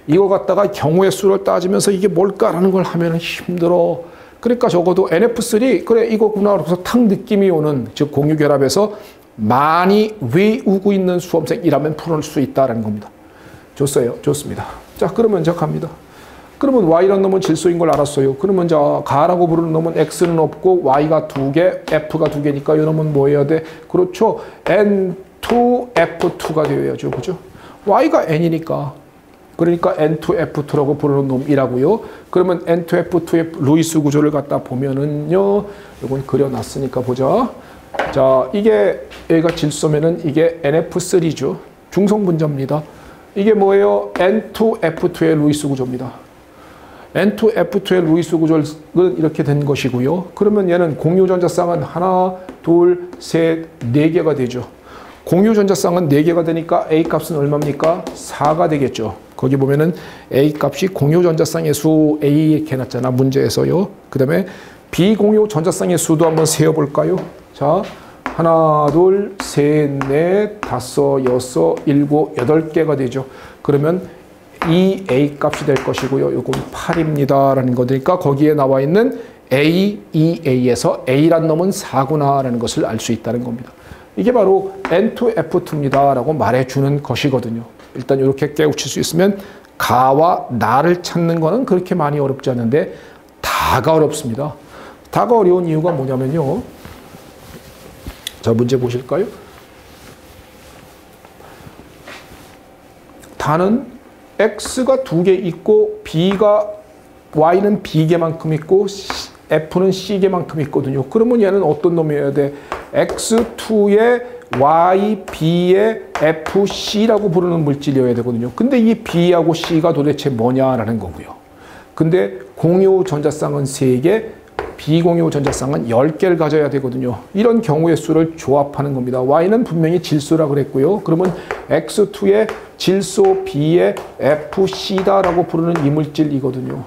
이거 갖다가 경우의 수를 따지면서 이게 뭘까라는 걸 하면은 힘들어. 그러니까 적어도 NF3 그래 이거구나 그래서 탁 느낌이 오는 즉 공유결합에서 많이 외우고 있는 수험생이라면 풀을 수 있다는 겁니다. 좋어요. 좋습니다. 자, 그러면 자 갑니다. 그러면 Y라는 놈은 질소인 걸 알았어요. 그러면 자 가라고 부르는 놈은 X는 없고 Y가 2개, F가 2개니까 이 놈은 뭐 해야 돼? 그렇죠. N2F2가 되어야죠. 그죠? Y가 N이니까. 그러니까 N2F2라고 부르는 놈이라고요. 그러면 N2F2의 루이스 구조를 갖다 보면은요. 이건 그려놨으니까 보자. 자, 이게 얘가 질소면은 이게 NF3죠. 중성분자입니다. 이게 뭐예요? N2F2의 루이스 구조입니다. N2F2의 루이스 구조는 이렇게 된 것이고요. 그러면 얘는 공유전자쌍은 하나, 둘, 셋, 네 개가 되죠. 공유전자쌍은 4개가 되니까 A 값은 얼마입니까? 4가 되겠죠. 거기 보면은 A 값이 공유전자쌍의 수 A 이렇게 해놨잖아. 문제에서요. 그 다음에 비공유전자쌍의 수도 한번 세어볼까요? 자, 하나, 둘, 셋, 넷, 다섯, 여섯, 일곱, 8개가 되죠. 그러면 이 A 값이 될 것이고요. 요건 8입니다. 라는 거니까 거기에 나와 있는 A, EA에서 A란 놈은 4구나 라는 것을 알 수 있다는 겁니다. 이게 바로 N2F2입니다. 라고 말해주는 것이거든요. 일단 이렇게 깨우칠 수 있으면 가와 나를 찾는 거는 그렇게 많이 어렵지 않은데 다가 어렵습니다. 다가 어려운 이유가 뭐냐면요. 자, 문제 보실까요? 다는 X가 2개 있고 Y는 B개만큼 있고 F는 C개만큼 있거든요. 그러면 얘는 어떤 놈이어야 돼? X2에 Y, B에 FC라고 부르는 물질이어야 되거든요. 근데 이 B하고 C가 도대체 뭐냐라는 거고요. 근데 공유 전자쌍은 3개, 비공유 전자쌍은 10개를 가져야 되거든요. 이런 경우의 수를 조합하는 겁니다. Y는 분명히 질소라고 그랬고요. 그러면 X2에 질소 B에 FC다라고 부르는 이물질이거든요.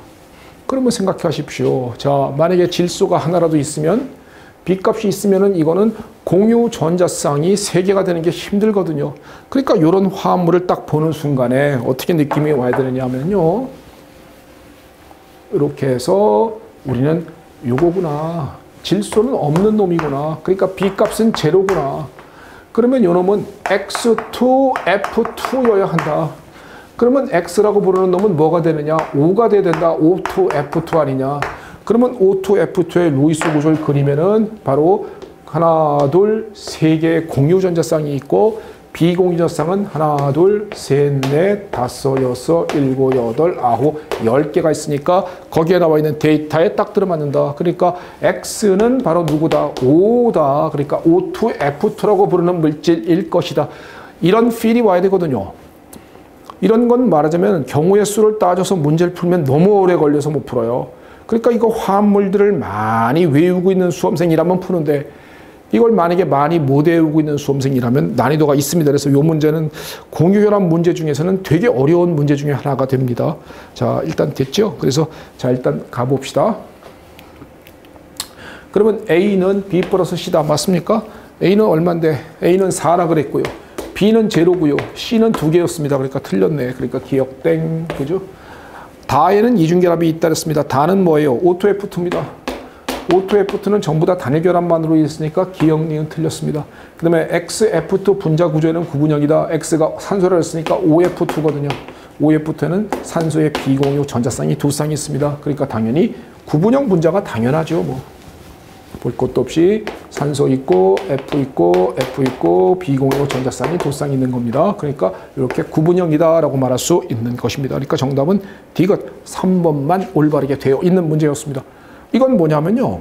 그러면 생각하십시오. 자, 만약에 질소가 하나라도 있으면 B값이 있으면은 이거는 공유 전자쌍이 3개가 되는 게 힘들거든요. 그러니까 이런 화합물을 딱 보는 순간에 어떻게 느낌이 와야 되느냐면요. 이렇게 해서 우리는 요거구나. 질소는 없는 놈이구나. 그러니까 B값은 제로구나. 그러면 요 놈은 X2F2여야 한다. 그러면 X라고 부르는 놈은 뭐가 되느냐? O가 돼야 된다. O2F2 아니냐? 그러면 O2F2의 루이스 구조를 그리면은 바로 하나, 둘, 3개의 공유전자쌍이 있고 비공유전자쌍은 하나, 둘, 셋, 넷, 다섯, 여섯, 일곱, 여덟, 아홉, 10개가 있으니까 거기에 나와 있는 데이터에 딱 들어맞는다. 그러니까 X는 바로 누구다? O다. 그러니까 O2F2라고 부르는 물질일 것이다. 이런 필이 와야 되거든요. 이런 건 말하자면 경우의 수를 따져서 문제를 풀면 너무 오래 걸려서 못 풀어요. 그러니까 이거 화합물들을 많이 외우고 있는 수험생이라면 푸는데 이걸 만약에 많이 못 외우고 있는 수험생이라면 난이도가 있습니다. 그래서 이 문제는 공유결합 문제 중에서는 되게 어려운 문제 중에 하나가 됩니다. 자, 일단 됐죠? 그래서 자, 일단 가봅시다. 그러면 A는 B 플러스 C다. 맞습니까? A는 얼마인데? A는 4라 그랬고요. B는 제로고요. C는 2개였습니다. 그러니까 틀렸네. 그러니까 기억 땡. 그죠? 다에는 이중결합이 있다 그랬습니다. 다는 뭐예요? O2F2입니다. O2F2는 전부 다 단일결합만으로 있으니까 기억 니은 틀렸습니다. 그 다음에 XF2 분자 구조에는 구분형이다. X가 산소라 했으니까 OF2거든요. OF2에는 산소의 비공유 전자쌍이 2쌍이 있습니다. 그러니까 당연히 구분형 분자가 당연하죠. 뭐. 볼 것도 없이 산소 있고 F 있고 F 있고 비공유 전자쌍이 2쌍 있는 겁니다. 그러니까 이렇게 구분형이다 라고 말할 수 있는 것입니다. 그러니까 정답은 D것 3번만 올바르게 되어 있는 문제였습니다. 이건 뭐냐면요.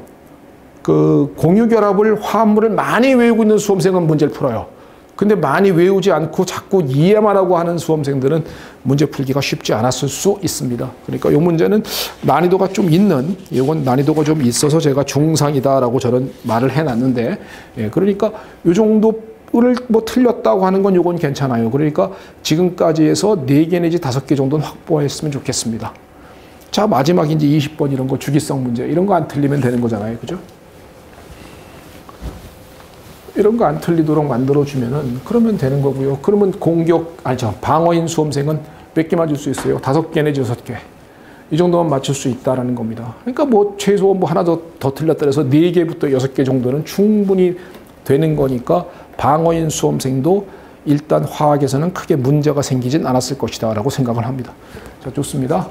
그 공유결합을 화합물을 많이 외우고 있는 수험생은 문제를 풀어요. 근데 많이 외우지 않고 자꾸 이해만 하고 하는 수험생들은 문제 풀기가 쉽지 않았을 수 있습니다. 그러니까 이 문제는 난이도가 좀 있는, 이건 난이도가 좀 있어서 제가 중상이다라고 저는 말을 해놨는데, 예, 그러니까 이 정도 뭐 틀렸다고 하는 건 요건 괜찮아요. 그러니까 지금까지 해서 4개 내지 5개 정도는 확보했으면 좋겠습니다. 자, 마지막 이제 20번 이런 거 주기성 문제. 이런 거 안 틀리면 되는 거잖아요. 그죠? 이런 거 안 틀리도록 만들어주면은 그러면 되는 거고요. 그러면 방어인 수험생은 몇 개 맞을 수 있어요? 5개 내지 6개. 이 정도만 맞출 수 있다라는 겁니다. 그러니까 뭐 최소 뭐 하나 더 틀렸다 해서 4개부터 6개 정도는 충분히 되는 거니까 방어인 수험생도 일단 화학에서는 크게 문제가 생기진 않았을 것이다 라고 생각을 합니다. 자, 좋습니다.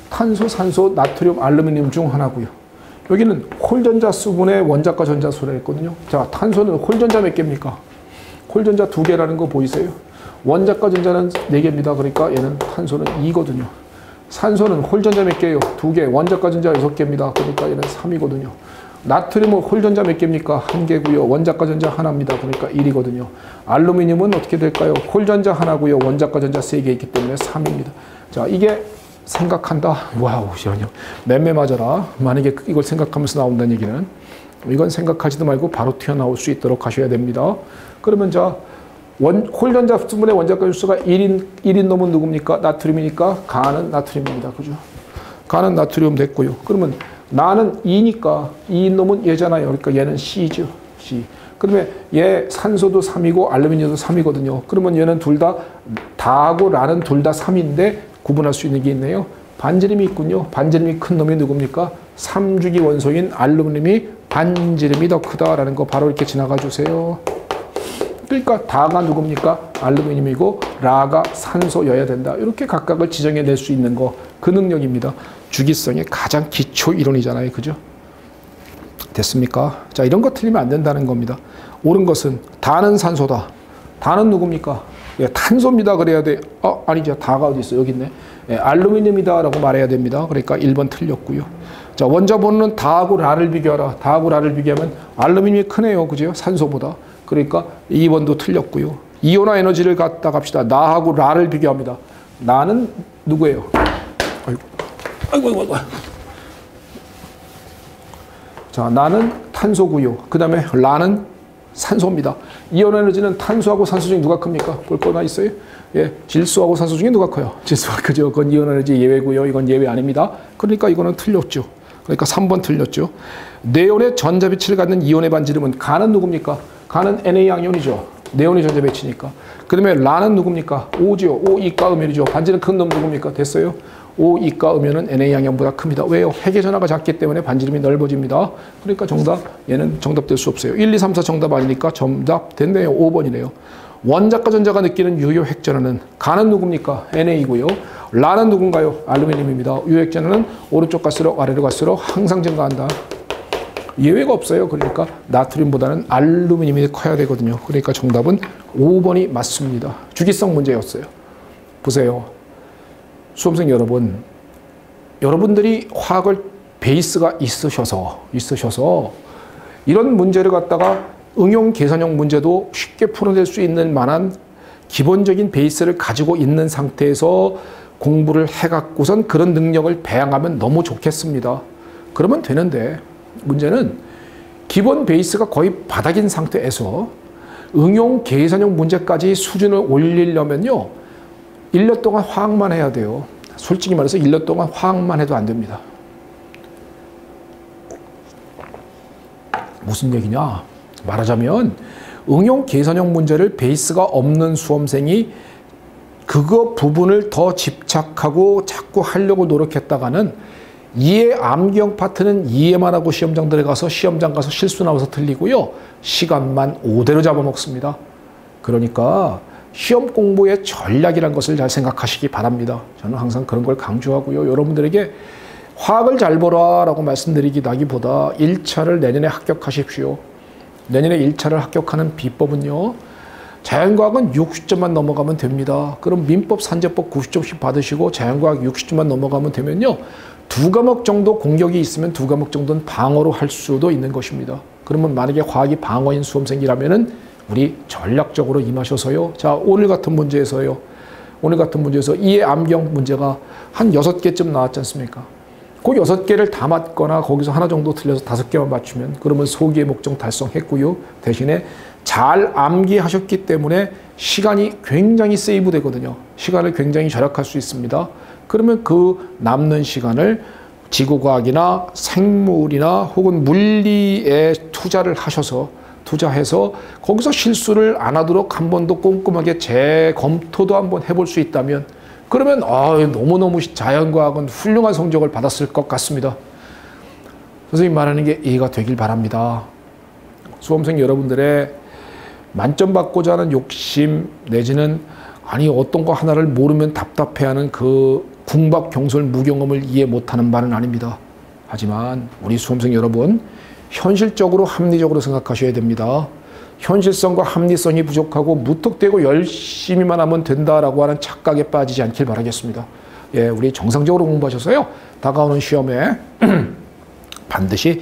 탄소, 산소, 나트륨, 알루미늄 중 하나고요. 여기는 홀전자 수분의 원자과 전자수라 했거든요. 자, 탄소는 홀전자 몇 개입니까? 홀전자 2개라는 거 보이세요? 원자과 전자는 4개입니다. 그러니까 얘는 탄소는 2거든요. 산소는 홀전자 몇 개예요? 2개. 원자과 전자 6개입니다. 그러니까 얘는 3이거든요. 나트륨은 홀전자 몇 개입니까? 1개고요. 원자과 전자 하나입니다. 그러니까 1이거든요. 알루미늄은 어떻게 될까요? 홀전자 하나고요. 원자과 전자 3개 있기 때문에 3입니다. 자, 이게 생각한다. 와우, 시원해요. 맴매 맞아라. 만약에 이걸 생각하면서 나온다는 얘기는 이건 생각하지도 말고 바로 튀어나올 수 있도록 하셔야 됩니다. 그러면 자, 홀전자 수분의 원자과 일수가 1인 놈은 누굽니까? 나트륨이니까 가는 나트륨입니다. 그죠? 가는 나트륨 됐고요. 그러면 나는 2니까 2인 놈은 얘잖아요. 그러니까 얘는 C죠. C. 그러면 얘 산소도 3이고 알루미늄도 3이거든요. 그러면 얘는 둘 다 다하고 라는 둘 다 3인데 구분할 수 있는 게 있네요. 반지름이 있군요. 반지름이 큰 놈이 누굽니까? 3주기 원소인 알루미늄이 반지름이 더 크다라는 거 바로 이렇게 지나가 주세요. 그러니까 다가 누굽니까? 알루미늄이고 라가 산소여야 된다. 이렇게 각각을 지정해낼 수 있는 거, 그 능력입니다. 주기성의 가장 기초 이론이잖아요. 그죠? 됐습니까? 자, 이런 거 틀리면 안 된다는 겁니다. 옳은 것은 다는 산소다. 다는 누굽니까? 예, 탄소입니다. 그래야 돼. 아니죠. 다가 어디 있어? 여기 있네. 예, 알루미늄이다 라고 말해야 됩니다. 그러니까 1번 틀렸고요. 자, 원자 번호는 다하고 라를 비교하라. 다하고 라를 비교하면 알루미늄이 크네요. 그죠? 산소보다. 그러니까 2번도 틀렸고요. 이온화 에너지를 갖다 갑시다. 나하고 라를 비교합니다. 나는 누구예요? 아이고. 자, 나는 탄소고요. 그 다음에 라는 산소입니다. 이온 에너지는 탄소하고 산소 중에 누가 큽니까? 볼 거나 있어요? 예, 질소하고 산소 중에 누가 커요? 질소가 크죠. 그건 이온 에너지 예외고요. 이건 예외 아닙니다. 그러니까 이거는 틀렸죠. 그러니까 3번 틀렸죠. 네온의 전자배치를 갖는 이온의 반지름은 가는 누굽니까? 가는 Na 양이온이죠. 네온의 전자배치니까. 그 다음에 라는 누굽니까? O죠. O 이가 음연이죠. 반지름 큰 놈 누굽니까? 됐어요? O 이가 음연은 Na 양이온보다 큽니다. 왜요? 핵의 전하가 작기 때문에 반지름이 넓어집니다. 그러니까 정답, 얘는 정답 될 수 없어요. 1, 2, 3, 4 정답 아니니까 정답 됐네요. 5번이네요. 원자과 전자가 느끼는 유효 핵전하는 가는 누굽니까? Na이고요. 라는 누군가요? 알루미늄입니다. 유효 핵전하는 오른쪽 갈수록 아래로 갈수록 항상 증가한다. 예외가 없어요. 그러니까 나트륨보다는 알루미늄이 커야 되거든요. 그러니까 정답은 5번이 맞습니다. 주기성 문제였어요. 보세요. 수험생 여러분, 여러분들이 화학을 베이스가 있으셔서 이런 문제를 갖다가 응용 계산형 문제도 쉽게 풀어낼 수 있는 만한 기본적인 베이스를 가지고 있는 상태에서 공부를 해갖고선 그런 능력을 배양하면 너무 좋겠습니다. 그러면 되는데 문제는 기본 베이스가 거의 바닥인 상태에서 응용 계산형 문제까지 수준을 올리려면요 1년 동안 화학만 해야 돼요. 솔직히 말해서 1년 동안 화학만 해도 안 됩니다. 무슨 얘기냐? 말하자면 응용 계산형 문제를 베이스가 없는 수험생이 그거 부분을 더 집착하고 자꾸 하려고 노력했다가는 이해 암기형 파트는 이해만 하고 시험장들에 가서 시험장 가서 실수 나와서 틀리고요. 시간만 5대로 잡아먹습니다. 그러니까 시험 공부의 전략이라는 것을 잘 생각하시기 바랍니다. 저는 항상 그런 걸 강조하고요. 여러분들에게 화학을 잘 보라 라고 말씀드리기보다 1차를 내년에 합격하십시오. 내년에 1차를 합격하는 비법은요. 자연과학은 60점만 넘어가면 됩니다. 그럼 민법, 산재법 90점씩 받으시고 자연과학 60점만 넘어가면 되면요. 2과목 정도 공격이 있으면 2과목 정도는 방어로 할 수도 있는 것입니다. 그러면 만약에 화학이 방어인 수험생이라면은 우리 전략적으로 임하셔서요. 자, 오늘 같은 문제에서 이해 암경 문제가 한 6개쯤 나왔지 않습니까? 그 6개를 다 맞거나 거기서 하나 정도 틀려서 5개만 맞추면 그러면 소기의 목적 달성했고요. 대신에 잘 암기하셨기 때문에 시간이 굉장히 세이브 되거든요. 시간을 굉장히 절약할 수 있습니다. 그러면 그 남는 시간을 지구과학이나 생물이나 혹은 물리에 투자해서 거기서 실수를 안 하도록 한 번 더 꼼꼼하게 재검토도 한번 해볼 수 있다면 그러면 너무너무 자연과학은 훌륭한 성적을 받았을 것 같습니다. 선생님 말하는 게 이해가 되길 바랍니다. 수험생 여러분들의 만점 받고자 하는 욕심 내지는 어떤 거 하나를 모르면 답답해하는 그 궁박경솔 무경험을 이해 못하는 바는 아닙니다. 하지만 우리 수험생 여러분 현실적으로 합리적으로 생각하셔야 됩니다. 현실성과 합리성이 부족하고 무턱대고 열심히만 하면 된다라고 하는 착각에 빠지지 않길 바라겠습니다. 예, 우리 정상적으로 공부하셔서요. 다가오는 시험에 반드시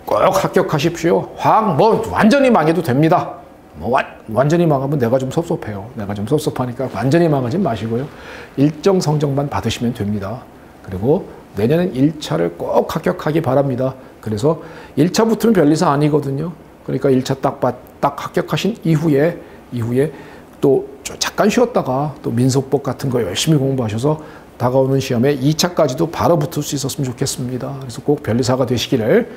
꼭 합격하십시오. 화학 완전히 망해도 됩니다. 완전히 망하면 내가 좀 섭섭해요. 내가 좀 섭섭하니까 완전히 망하지 마시고요. 일정 성적만 받으시면 됩니다. 그리고 내년엔 1차를 꼭 합격하기 바랍니다. 그래서 1차 붙으면 별일이 아니거든요. 그러니까 1차 딱 합격하신 이후에 또 잠깐 쉬었다가 또 민속법 같은 거 열심히 공부하셔서 다가오는 시험에 2차까지도 바로 붙을 수 있었으면 좋겠습니다. 그래서 꼭 변리사가 되시기를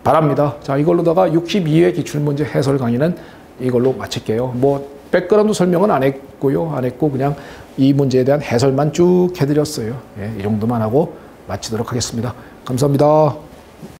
바랍니다. 자, 이걸로다가 62회 기출문제 해설 강의는 이걸로 마칠게요. 백그라운드 설명은 안 했고 그냥 이 문제에 대한 해설만 쭉 해드렸어요. 이 정도만 하고 마치도록 하겠습니다. 감사합니다.